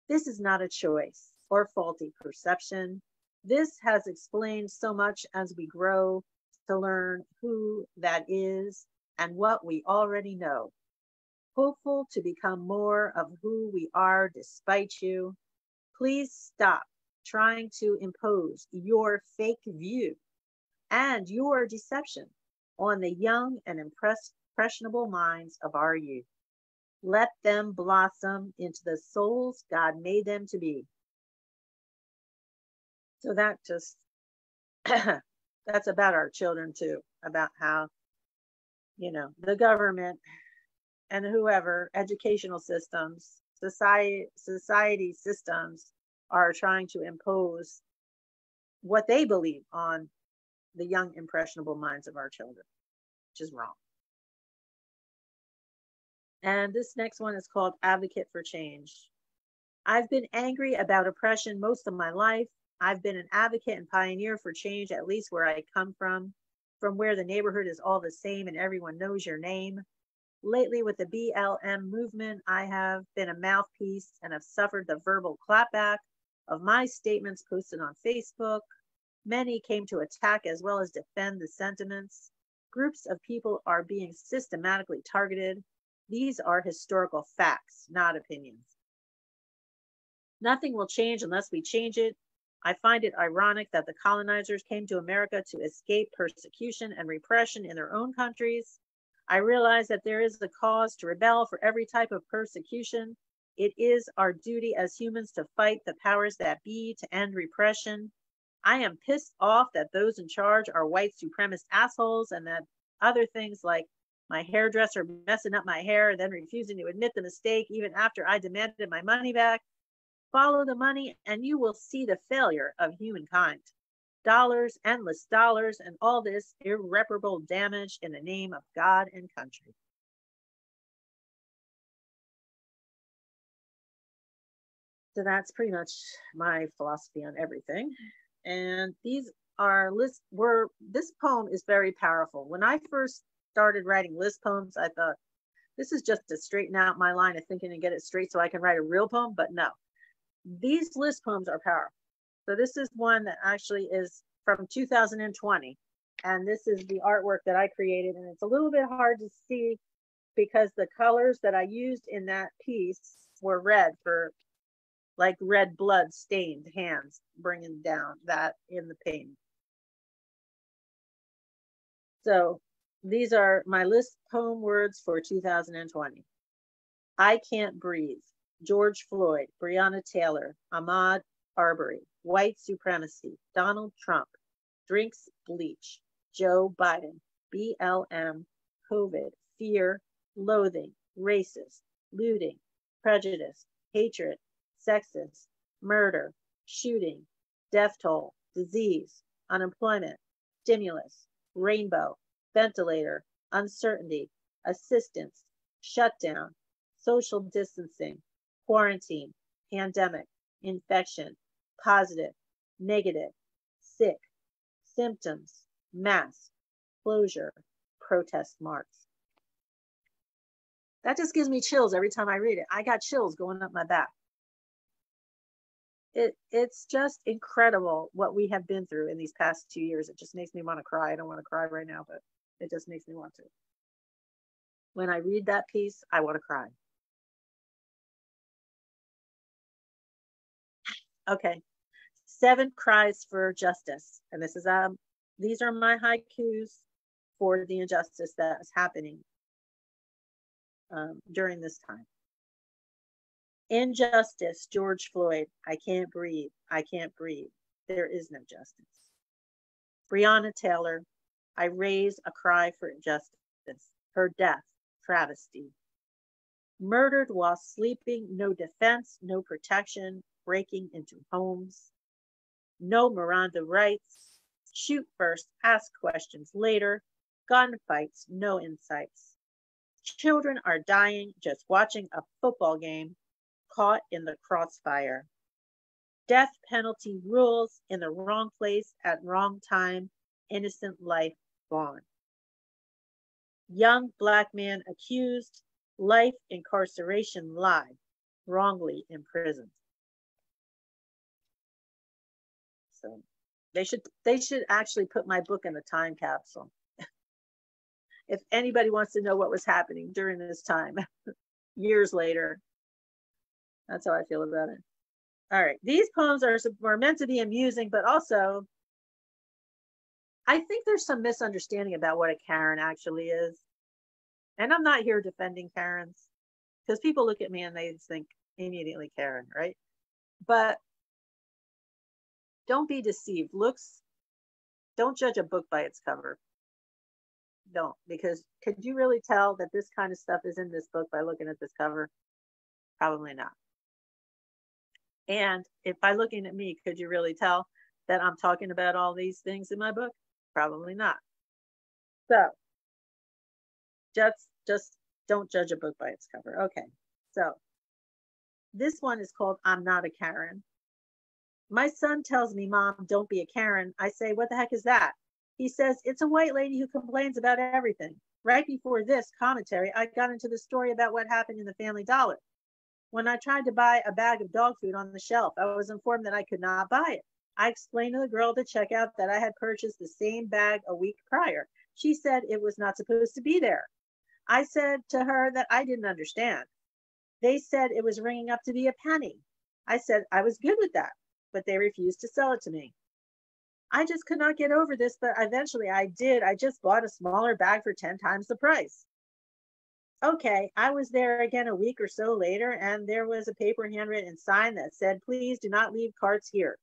This is not a choice or faulty perception. This has explained so much as we grow to learn who that is and what we already know. Hopeful to become more of who we are despite you. Please stop trying to impose your fake view and your deception on the young and impressionable minds of our youth. Let them blossom into the souls God made them to be. So that just, that's about our children too, about how, the government and whoever, educational systems, society systems are trying to impose what they believe on the young, impressionable minds of our children, which is wrong. And this next one is called Advocate for Change. I've been angry about oppression most of my life. I've been an advocate and pioneer for change, at least where I come from where the neighborhood is all the same and everyone knows your name. Lately, with the BLM movement, I have been a mouthpiece and have suffered the verbal clapback of my statements posted on Facebook. Many came to attack as well as defend the sentiments. Groups of people are being systematically targeted. These are historical facts, not opinions. Nothing will change unless we change it. I find it ironic that the colonizers came to America to escape persecution and repression in their own countries. I realize that there is a cause to rebel for every type of persecution. It is our duty as humans to fight the powers that be to end repression. I am pissed off that those in charge are white supremacist assholes and that other things like my hairdresser messing up my hair and then refusing to admit the mistake even after I demanded my money back. Follow the money and you will see the failure of humankind. Dollars, endless dollars, and all this irreparable damage in the name of God and country. So that's pretty much my philosophy on everything. And these are lists this poem is very powerful. When I first started writing list poems, I thought this is just to straighten out my line of thinking and get it straight so I can write a real poem. But no, these list poems are powerful. So this is one that actually is from 2020. And this is the artwork that I created. And it's a little bit hard to see because the colors that I used in that piece were red, for like red blood stained hands, bringing down that in the painting. So these are my list poem words for 2020. I Can't Breathe, George Floyd, Breonna Taylor, Ahmaud Arbery, white supremacy, Donald Trump, drinks bleach, Joe Biden, BLM, COVID, fear, loathing, racist, looting, prejudice, hatred, sexist, murder, shooting, death toll, disease, unemployment, stimulus, rainbow, ventilator, uncertainty, assistance, shutdown, social distancing, quarantine, pandemic, infection, positive, negative, sick, symptoms, mask, closure, protest marks. That just gives me chills every time I read it. I got chills going up my back. It's just incredible what we have been through in these past 2 years. It just makes me want to cry. I don't want to cry right now, but it just makes me want to. When I read that piece, I want to cry. Okay, 7 cries for justice. And this is these are my haikus for the injustice that is happening during this time. Injustice, George Floyd. I can't breathe. I can't breathe. There is no justice. Breonna Taylor. I raise a cry for justice. Her death, travesty. Murdered while sleeping, no defense, no protection, breaking into homes. No Miranda rights. Shoot first, ask questions later. Gunfights, no insights. Children are dying just watching a football game, caught in the crossfire. Death penalty rules in the wrong place at wrong time, innocent life gone. Young Black man accused, life incarceration lie, wrongly imprisoned. So they should actually put my book in a time capsule. If anybody wants to know what was happening during this time, years later. That's how I feel about it. All right, these poems are meant to be amusing, but also I think there's some misunderstanding about what a Karen actually is. And I'm not here defending Karens, because people look at me and they think immediately Karen, right? But don't be deceived. Don't judge a book by its cover. Don't, because could you really tell that this kind of stuff is in this book by looking at this cover? Probably not. And if by looking at me, could you really tell that I'm talking about all these things in my book? Probably not. So just don't judge a book by its cover. Okay, so this one is called I'm Not a Karen. My son tells me, Mom, don't be a Karen. I say, what the heck is that? He says, it's a white lady who complains about everything. Right before this commentary, I got into the story about what happened in the Family Dollar. When I tried to buy a bag of dog food on the shelf, I was informed that I could not buy it. I explained to the girl at the checkout that I had purchased the same bag a week prior. She said it was not supposed to be there. I said to her that I didn't understand. They said it was ringing up to be a penny. I said I was good with that, but they refused to sell it to me. I just could not get over this, but eventually I did. I just bought a smaller bag for 10 times the price. Okay, I was there again a week or so later, and there was a paper handwritten sign that said, please do not leave carts here.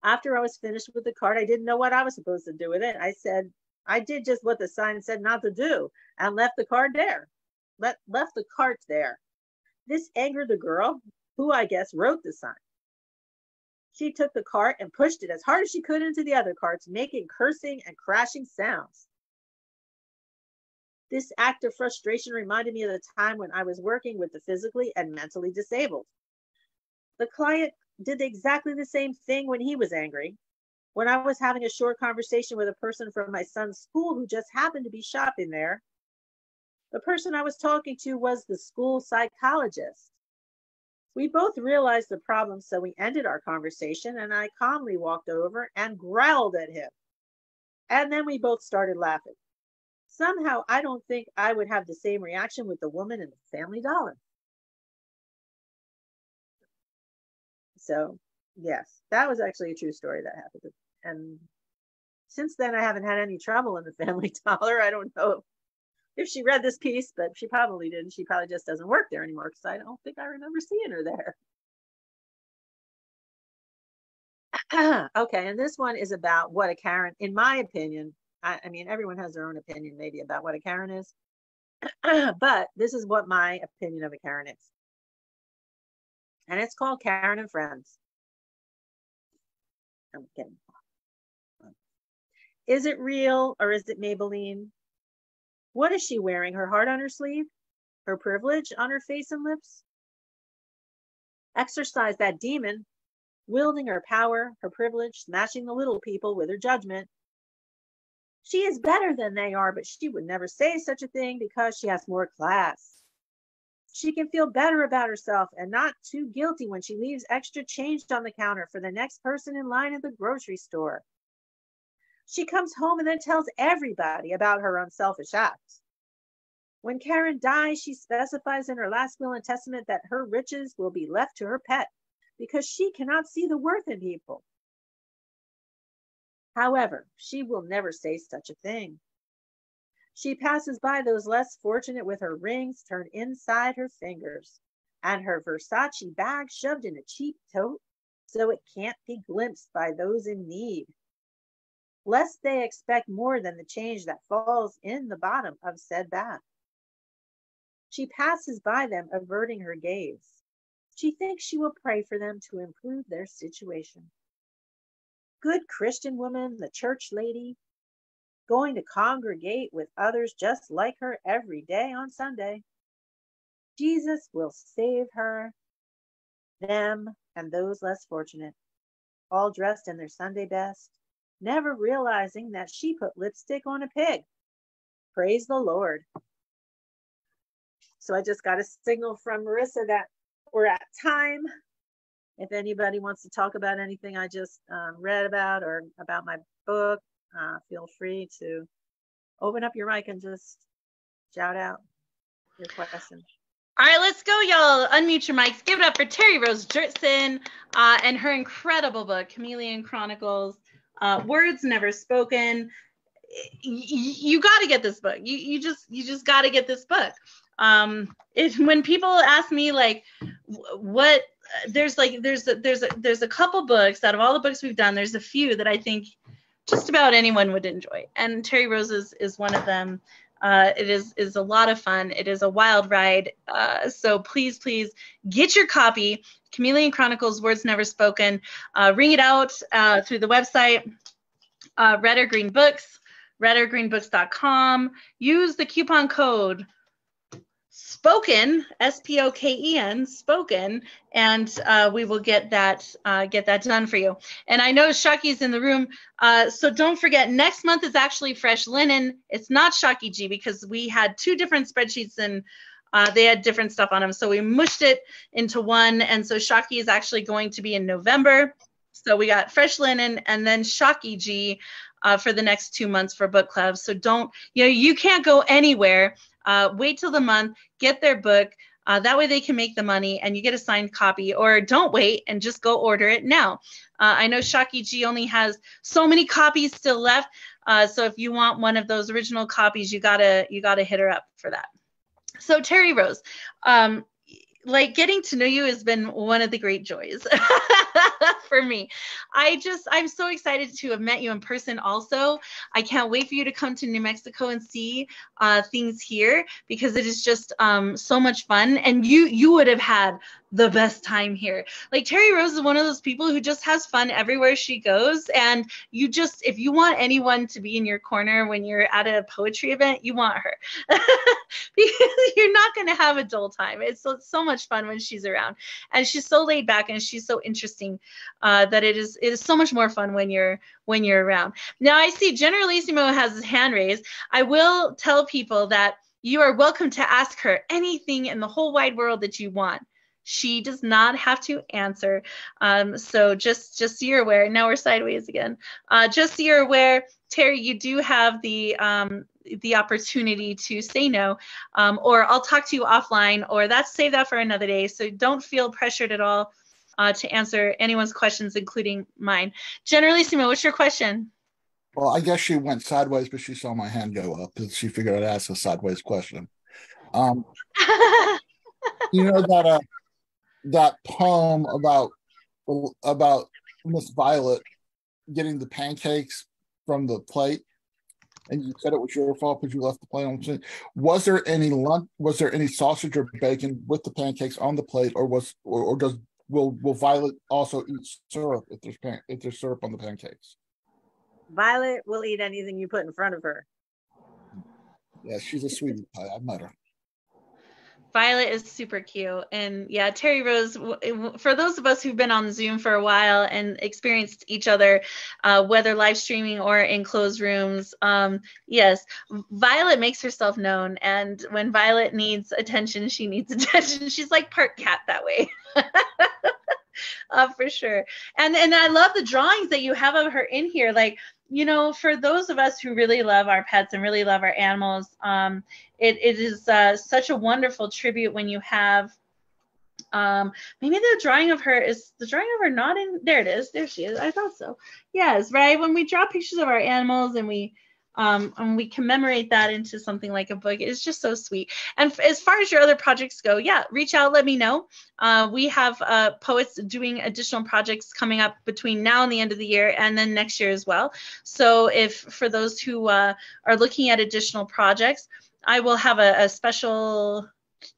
After I was finished with the cart, I didn't know what I was supposed to do with it. I said, I did just what the sign said not to do and left the cart there. Left the cart there. This angered the girl, who I guess wrote the sign. She took the cart and pushed it as hard as she could into the other carts, making cursing and crashing sounds. This act of frustration reminded me of the time when I was working with the physically and mentally disabled. The client did exactly the same thing when he was angry. When I was having a short conversation with a person from my son's school who just happened to be shopping there, the person I was talking to was the school psychologist. We both realized the problem, so we ended our conversation and I calmly walked over and growled at him. And then we both started laughing. Somehow, I don't think I would have the same reaction with the woman in the Family Dollar. So, yes, that was actually a true story that happened. And since then, I haven't had any trouble in the Family Dollar. I don't know if she read this piece, but she probably didn't. She probably just doesn't work there anymore because I don't think I remember seeing her there. Okay, and this one is about what a Karen, in my opinion, I mean, everyone has their own opinion maybe about what a Karen is, but this is what my opinion of a Karen is. And it's called Karen and Friends. I'm kidding. Is it real or is it Maybelline? What is she wearing? Her heart on her sleeve? Her privilege on her face and lips? Exercise that demon, wielding her power, her privilege, smashing the little people with her judgment. She is better than they are, but she would never say such a thing because she has more class. She can feel better about herself and not too guilty when she leaves extra change on the counter for the next person in line at the grocery store. She comes home and then tells everybody about her unselfish acts. When Karen dies, she specifies in her last will and testament that her riches will be left to her pet because she cannot see the worth in people. However, she will never say such a thing. She passes by those less fortunate with her rings turned inside her fingers and her Versace bag shoved in a cheap tote so it can't be glimpsed by those in need, lest they expect more than the change that falls in the bottom of said bag. She passes by them, averting her gaze. She thinks she will pray for them to improve their situation. Good Christian woman, the church lady, going to congregate with others just like her every day on Sunday. Jesus will save her, them, and those less fortunate, all dressed in their Sunday best, never realizing that she put lipstick on a pig. Praise the Lord. So I just got a signal from Marissa that we're at time. If anybody wants to talk about anything I just read about or about my book, feel free to open up your mic and just shout out your question. All right, let's go, y'all. Unmute your mics. Give it up for Terri Rose Jertson and her incredible book, Chameleon Chronicles, Words Never Spoken. You got to get this book. You just got to get this book. When people ask me like what there's a couple books out of all the books we've done, there's a few that I think just about anyone would enjoy, and Terri Rose's is one of them. It is a lot of fun. It is a wild ride. So please get your copy, Chameleon Chronicles, Words Never Spoken. Ring it out through the website, Red or Green Books, redorgreenbooks.com. Use the coupon code SPOKEN, SPOKEN, SPOKEN, and we will get that done for you. And I know Shocky's in the room, so don't forget, next month is actually Fresh Linen. It's not Shocky G because we had two different spreadsheets and they had different stuff on them, so we mushed it into one. And so Shocky is actually going to be in November. So we got Fresh Linen and then Shocky G for the next 2 months for book clubs. So you can't go anywhere. Wait till the month, get their book. That way they can make the money and you get a signed copy, or don't wait and just go order it now. I know Shocky G only has so many copies still left. So if you want one of those original copies, you gotta hit her up for that. So Terri Rose, like getting to know you has been one of the great joys for me. I'm so excited to have met you in person also. I can't wait for you to come to New Mexico and see things here because it is just so much fun. And you would have had the best time here. Like Terri Rose is one of those people who just has fun everywhere she goes. And you just, if you want anyone to be in your corner when you're at a poetry event, you want her. Because you're not going to have a dull time. It's so much fun when she's around. And she's so laid back and she's so interesting that it is so much more fun when you're around. Now I see Generalissimo has his hand raised. I will tell people that you are welcome to ask her anything in the whole wide world that you want. She does not have to answer. So just so you're aware. Now we're sideways again. Just so you're aware, Terri, you do have the opportunity to say no, or I'll talk to you offline, or save that for another day. So don't feel pressured at all to answer anyone's questions, including mine. Generalissimo, what's your question? Well, I guess she went sideways, but she saw my hand go up because she figured I'd ask a sideways question. You know that poem about Miss Violet getting the pancakes from the plate, and you said it was your fault because you left the plate on the. Was there any sausage or bacon with the pancakes on the plate, or will Violet also eat syrup if there's syrup on the pancakes? Violet will eat anything you put in front of her. Yeah, she's a sweetie pie. I met her. Violet is super cute. And yeah, Terri Rose, for those of us who've been on Zoom for a while and experienced each other, whether live streaming or in closed rooms, yes, Violet makes herself known. And when Violet needs attention, she needs attention. She's like part cat that way. For sure. And I love the drawings that you have of her in here. Like, you know, for those of us who really love our pets and really love our animals, it is such a wonderful tribute when you have, maybe the drawing of her not in, there it is. There she is. I thought so. Yes, right. When we draw pictures of our animals and we commemorate that into something like a book, it's just so sweet. And as far as your other projects go, yeah, reach out, let me know. We have poets doing additional projects coming up between now and the end of the year, and then next year as well. So if for those who are looking at additional projects, I will have a special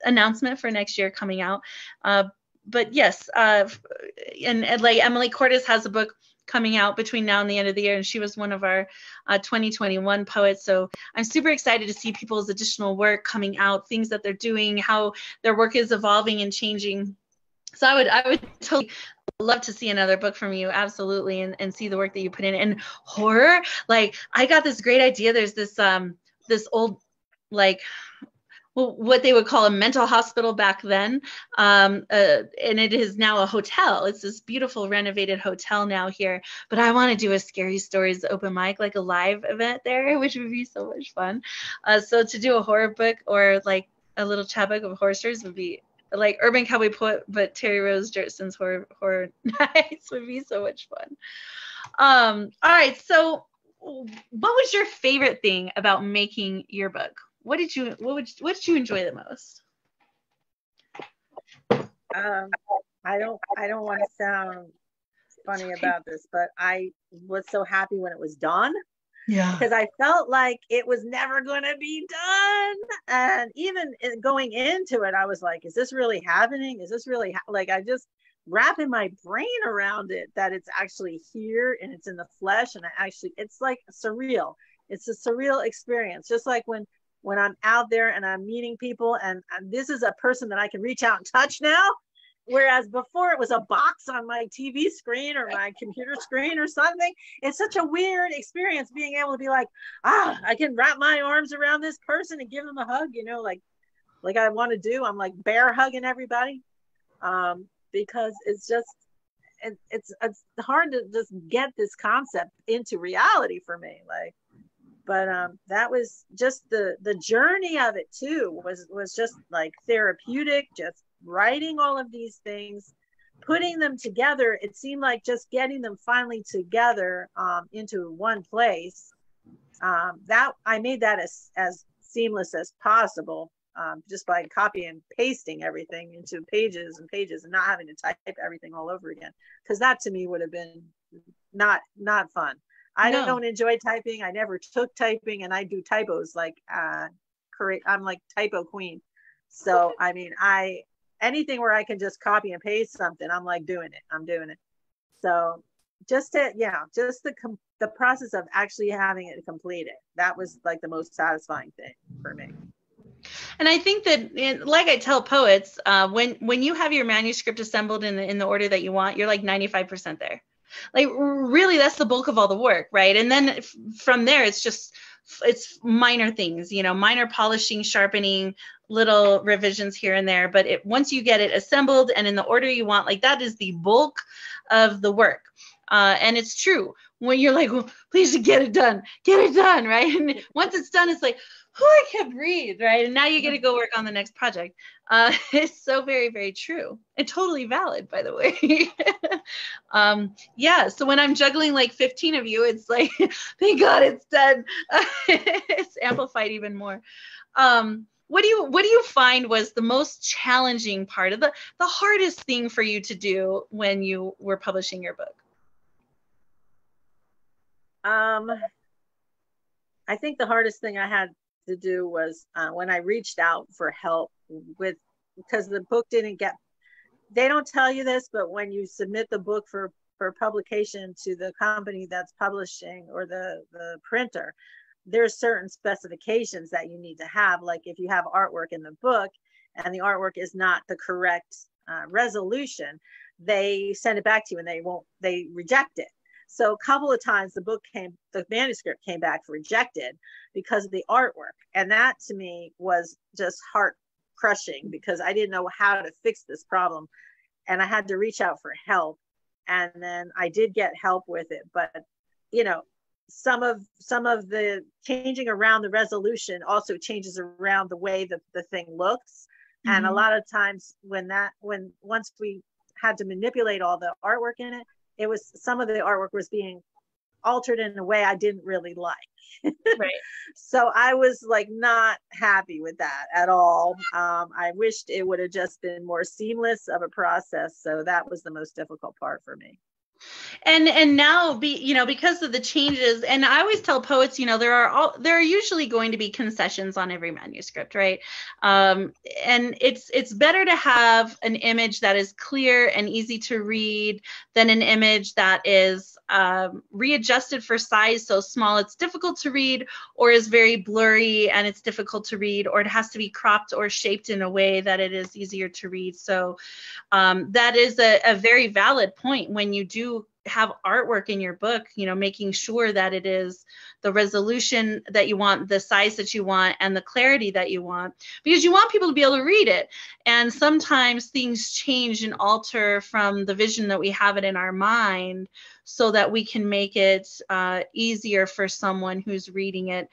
announcement for next year coming out. But yes, and like Emily Cordes has a book coming out between now and the end of the year, and she was one of our 2021 poets. So I'm super excited to see people's additional work coming out, things that they're doing, how their work is evolving and changing. So I would totally love to see another book from you, absolutely, and see the work that you put in. And horror, like I got this great idea. There's this old, like, what they would call a mental hospital back then, and it is now a hotel. It's this beautiful renovated hotel now here, but I want to do a Scary Stories open mic, like a live event there, which would be so much fun. So to do a horror book or like a little chapbook of horror stories would be like Urban Cowboy Poet, but Terri Rose Jertson's horror nights would be so much fun. All right, so what was your favorite thing about making your book? What did you enjoy the most? I don't want to sound funny about this, but I was so happy when it was done. Yeah. Because I felt like it was never going to be done. And even going into it, I was like, is this really happening? Is this really like, I just wrapping my brain around it, that it's actually here and it's in the flesh. And it's like surreal. It's a surreal experience. Just like when I'm out there and I'm meeting people and this is a person that I can reach out and touch now. Whereas before it was a box on my TV screen or my computer screen or something. It's such a weird experience being able to be like, I can wrap my arms around this person and give them a hug, you know, like I want to do. I'm like bear hugging everybody, because it's just, it's hard to just get this concept into reality for me. Like, but that was just the journey of it too, was just like therapeutic, just writing all of these things, putting them together. It seemed like just getting them finally together into one place, that I made that as seamless as possible, just by copy and pasting everything into pages and pages and not having to type everything all over again, because that to me would have been not fun. I don't enjoy typing. I never took typing, and I do typos like I'm like typo queen. So I mean, anything where I can just copy and paste something, I'm like doing it. I'm doing it. So just the process of actually having it completed, that was like the most satisfying thing for me. And I think that, like I tell poets, when you have your manuscript assembled in the order that you want, you're like 95% there. Like really, that's the bulk of all the work, right? And then from there, it's minor things, minor polishing, sharpening, little revisions here and there. But once you get it assembled and in the order you want, like that is the bulk of the work. And it's true when you're like, well, please get it done, right? And once it's done, it's like, I can't breathe, right? And now you get to go work on the next project. It's so very, very true and totally valid, by the way. Yeah. So when I'm juggling like 15 of you, it's like, thank God it's done. It's amplified even more. What do you find was the most challenging part of the hardest thing for you to do when you were publishing your book? I think the hardest thing I had to do was when I reached out for help because the book they don't tell you this, but when you submit the book for publication to the company that's publishing or the printer, there's certain specifications that you need to have. Like if you have artwork in the book and the artwork is not the correct resolution, they send it back to you and they reject it. So a couple of times the manuscript came back rejected because of the artwork. And that to me was just heart crushing because I didn't know how to fix this problem. And I had to reach out for help. And then I did get help with it. But, some of the changing around the resolution also changes around the way that the thing looks. Mm-hmm. And a lot of times once we had to manipulate all the artwork in it, some of the artwork was being altered in a way I didn't really like. Right. So I was like not happy with that at all. I wished it would have just been more seamless of a process. So that was the most difficult part for me. And now because of the changes, and I always tell poets, there are usually going to be concessions on every manuscript, right? And it's better to have an image that is clear and easy to read than an image that is readjusted for size so small it's difficult to read, or is very blurry and it's difficult to read, or it has to be cropped or shaped in a way that it is easier to read. So that is a very valid point when you do have artwork in your book, making sure that it is the resolution that you want, the size that you want, and the clarity that you want, because you want people to be able to read it. And sometimes things change and alter from the vision that we have it in our mind, so that we can make it easier for someone who's reading it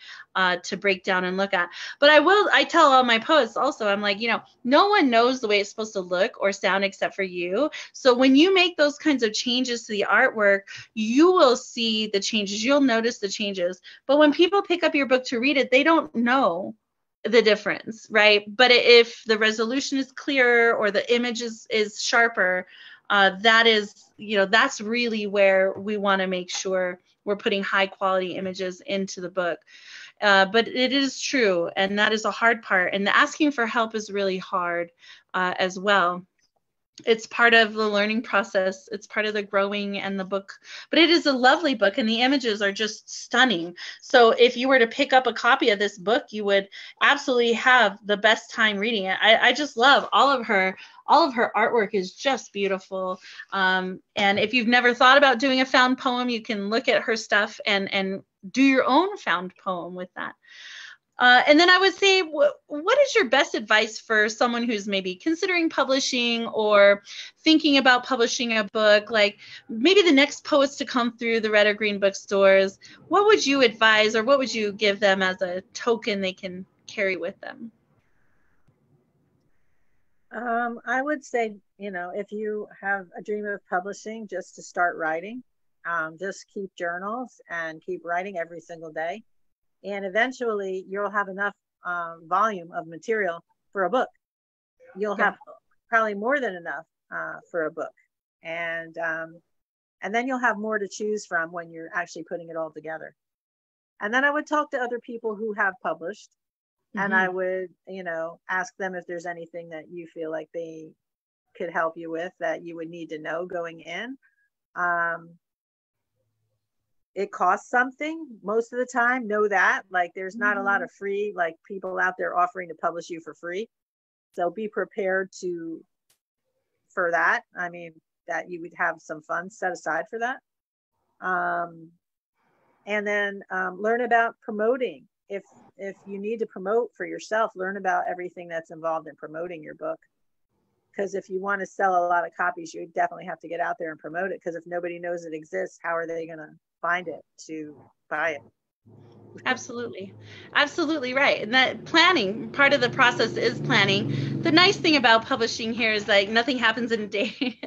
to break down and look at. But I tell all my poets also, I'm like, no one knows the way it's supposed to look or sound except for you. So when you make those kinds of changes to the artwork, you will see the changes, you'll notice the changes. But when people pick up your book to read it, they don't know the difference, right? But if the resolution is clearer or the image is sharper, that's really where we want to make sure we're putting high quality images into the book. But it is true, and that is a hard part. And the asking for help is really hard as well. It's part of the learning process. It's part of the growing and the book. But it is a lovely book, and the images are just stunning. So if you were to pick up a copy of this book, you would absolutely have the best time reading it. I just love all of her artwork is just beautiful. And if you've never thought about doing a found poem, you can look at her stuff and do your own found poem with that. And then I would say, what is your best advice for someone who's maybe considering publishing or thinking about publishing a book, like maybe the next poets to come through the Red or Green bookstores? What would you advise, or what would you give them as a token they can carry with them? I would say, if you have a dream of publishing, just to start writing, just keep journals and keep writing every single day. And eventually you'll have enough volume of material for a book. You'll have probably more than enough for a book. And then you'll have more to choose from when you're actually putting it all together. And then I would talk to other people who have published And I would, ask them if there's anything that you feel like they could help you with that you would need to know going in. It costs something most of the time. Know that, like, there's not a lot of free, like, people out there offering to publish you for free. So be prepared for that. I mean, that you would have some funds set aside for that. And then learn about promoting. If you need to promote for yourself, learn about everything that's involved in promoting your book. Because if you want to sell a lot of copies, you definitely have to get out there and promote it. Because if nobody knows it exists, how are they going to find it to buy it? Absolutely. Absolutely right. And that planning, part of the process is planning. The nice thing about publishing here is like nothing happens in a day.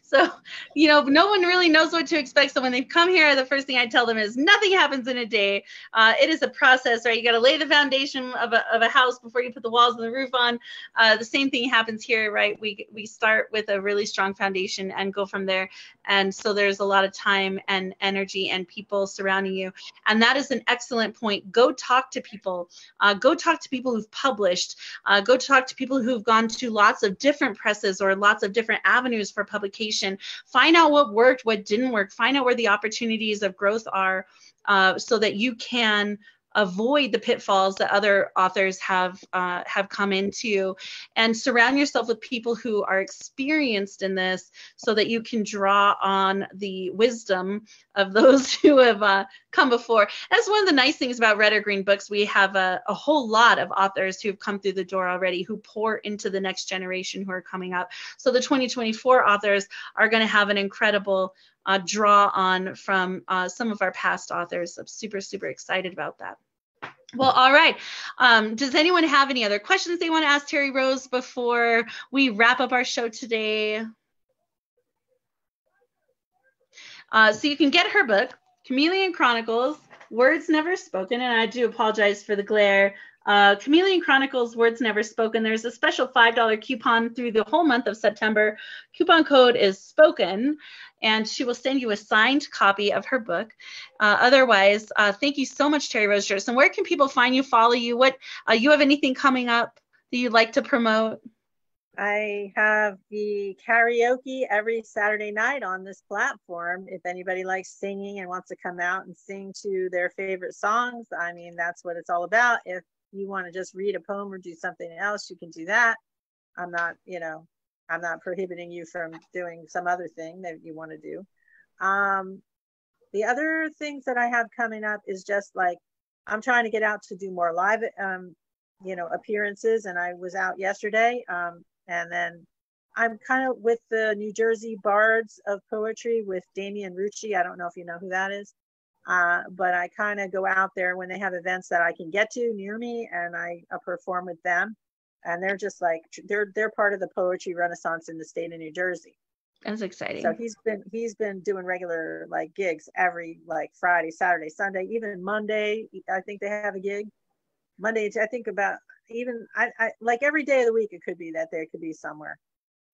So, no one really knows what to expect. So when they come here, the first thing I tell them is nothing happens in a day. It is a process, right? You got to lay the foundation of a house before you put the walls and the roof on. The same thing happens here, right? We start with a really strong foundation and go from there. And so there's a lot of time and energy and people surrounding you. And that is an excellent point. Go talk to people. Go talk to people who've published. Go talk to people who've gone to lots of different presses or lots of different avenues for publication. Find out what worked, what didn't work. Find out where the opportunities of growth are, so that you can avoid the pitfalls that other authors have come into, and surround yourself with people who are experienced in this so that you can draw on the wisdom of those who have come before. That's one of the nice things about Red or Green Books. We have a whole lot of authors who've come through the door already who pour into the next generation who are coming up. So the 2024 authors are going to have an incredible draw on from some of our past authors. I'm super, super excited about that. Well, all right. Does anyone have any other questions they want to ask Terri Rose before we wrap up our show today? So you can get her book, Chameleon Chronicles, Words Never Spoken, and I do apologize for the glare. Chameleon Chronicles, Words Never Spoken. There's a special $5 coupon through the whole month of September. Coupon code is SPOKEN, and she will send you a signed copy of her book. Otherwise, thank you so much, Terri Rose Jertson. Where can people find you, follow you? What you have anything coming up that you'd like to promote? I have the karaoke every Saturday night on this platform. If anybody likes singing and wants to come out and sing to their favorite songs, I mean, that's what it's all about. If you want to just read a poem or do something else, you can do that. I'm not prohibiting you from doing some other thing that you want to do. The other things that I have coming up is just like, I'm trying to get out to do more live, appearances. And I was out yesterday. And then I'm kind of with the New Jersey Bards of Poetry with Damian Rucci. I don't know if you know who that is. But I kind of go out there when they have events that I can get to near me, and I perform with them. And they're just like, they're part of the poetry renaissance in the state of New Jersey. That's exciting. So he's been doing regular like gigs every like Friday, Saturday, Sunday, even Monday. I think they have a gig. Monday, I think about even I like every day of the week. It could be that they could be somewhere.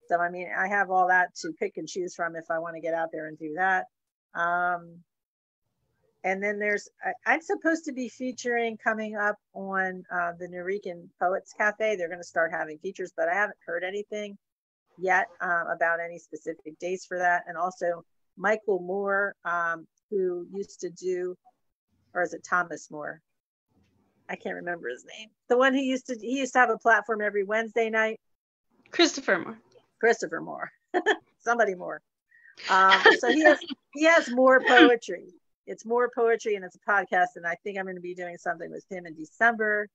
So I mean, I have all that to pick and choose from if I want to get out there and do that. And then I'm supposed to be featuring coming up on the Norican Poets Cafe. They're going to start having features, but I haven't heard anything yet about any specific dates for that. And also Michael Moore, who used to do, or is it Thomas Moore? I can't remember his name. The one he used to have a platform every Wednesday night. Christopher Moore. Somebody more. So he has more poetry. It's more poetry and it's a podcast. And I think I'm going to be doing something with him in December.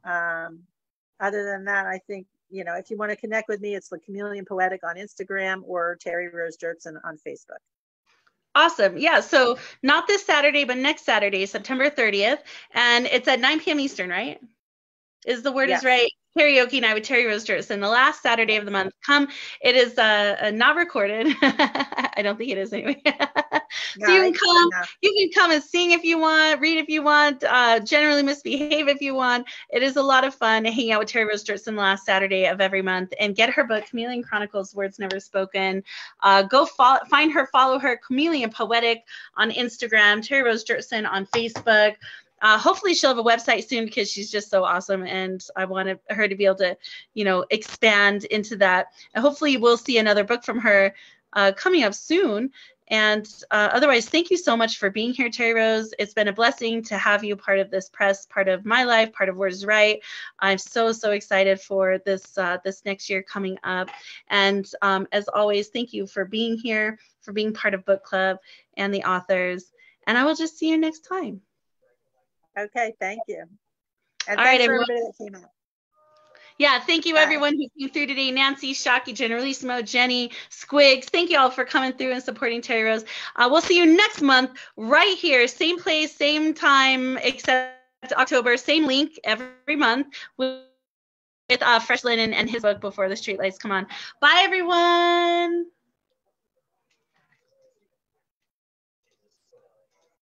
Other than that, I think, if you want to connect with me, it's the Chameleon Poetic on Instagram or Terri Rose Jertson on Facebook. Awesome. Yeah. So not this Saturday, but next Saturday, September 30th. And it's at 9 p.m. Eastern, right? Is the word Yes. is right? Karaoke night with Terri Rose Jertson, the last Saturday of the month. Come. It is not recorded. I don't think it is anyway. So you can come. You can come and sing if you want, read if you want, generally misbehave if you want. It is a lot of fun hanging out with Terri Rose Jertson the last Saturday of every month, and get her book, Chameleon Chronicles, Words Never Spoken. Go find her, follow her, Chameleon Poetic on Instagram, Terri Rose Jertson on Facebook. Hopefully she'll have a website soon because she's just so awesome. And I wanted her to be able to, expand into that. And hopefully we'll see another book from her coming up soon. And otherwise, thank you so much for being here, Terri Rose. It's been a blessing to have you part of this press, part of my life, part of Words Right. I'm so, so excited for this next year coming up. And as always, thank you for being here, for being part of book club and the authors. And I will just see you next time. Okay, thank you. And all thanks right, for everyone. everybody that came out. Yeah, thank you, everyone who came through today. Nancy, Shocky, Generalissimo, Jenny, Squigs. Thank you all for coming through and supporting Terri Rose. We'll see you next month right here. Same place, same time, except October. Same link every month with Fresh Linen and his book Before the Streetlights Come On. Bye, everyone.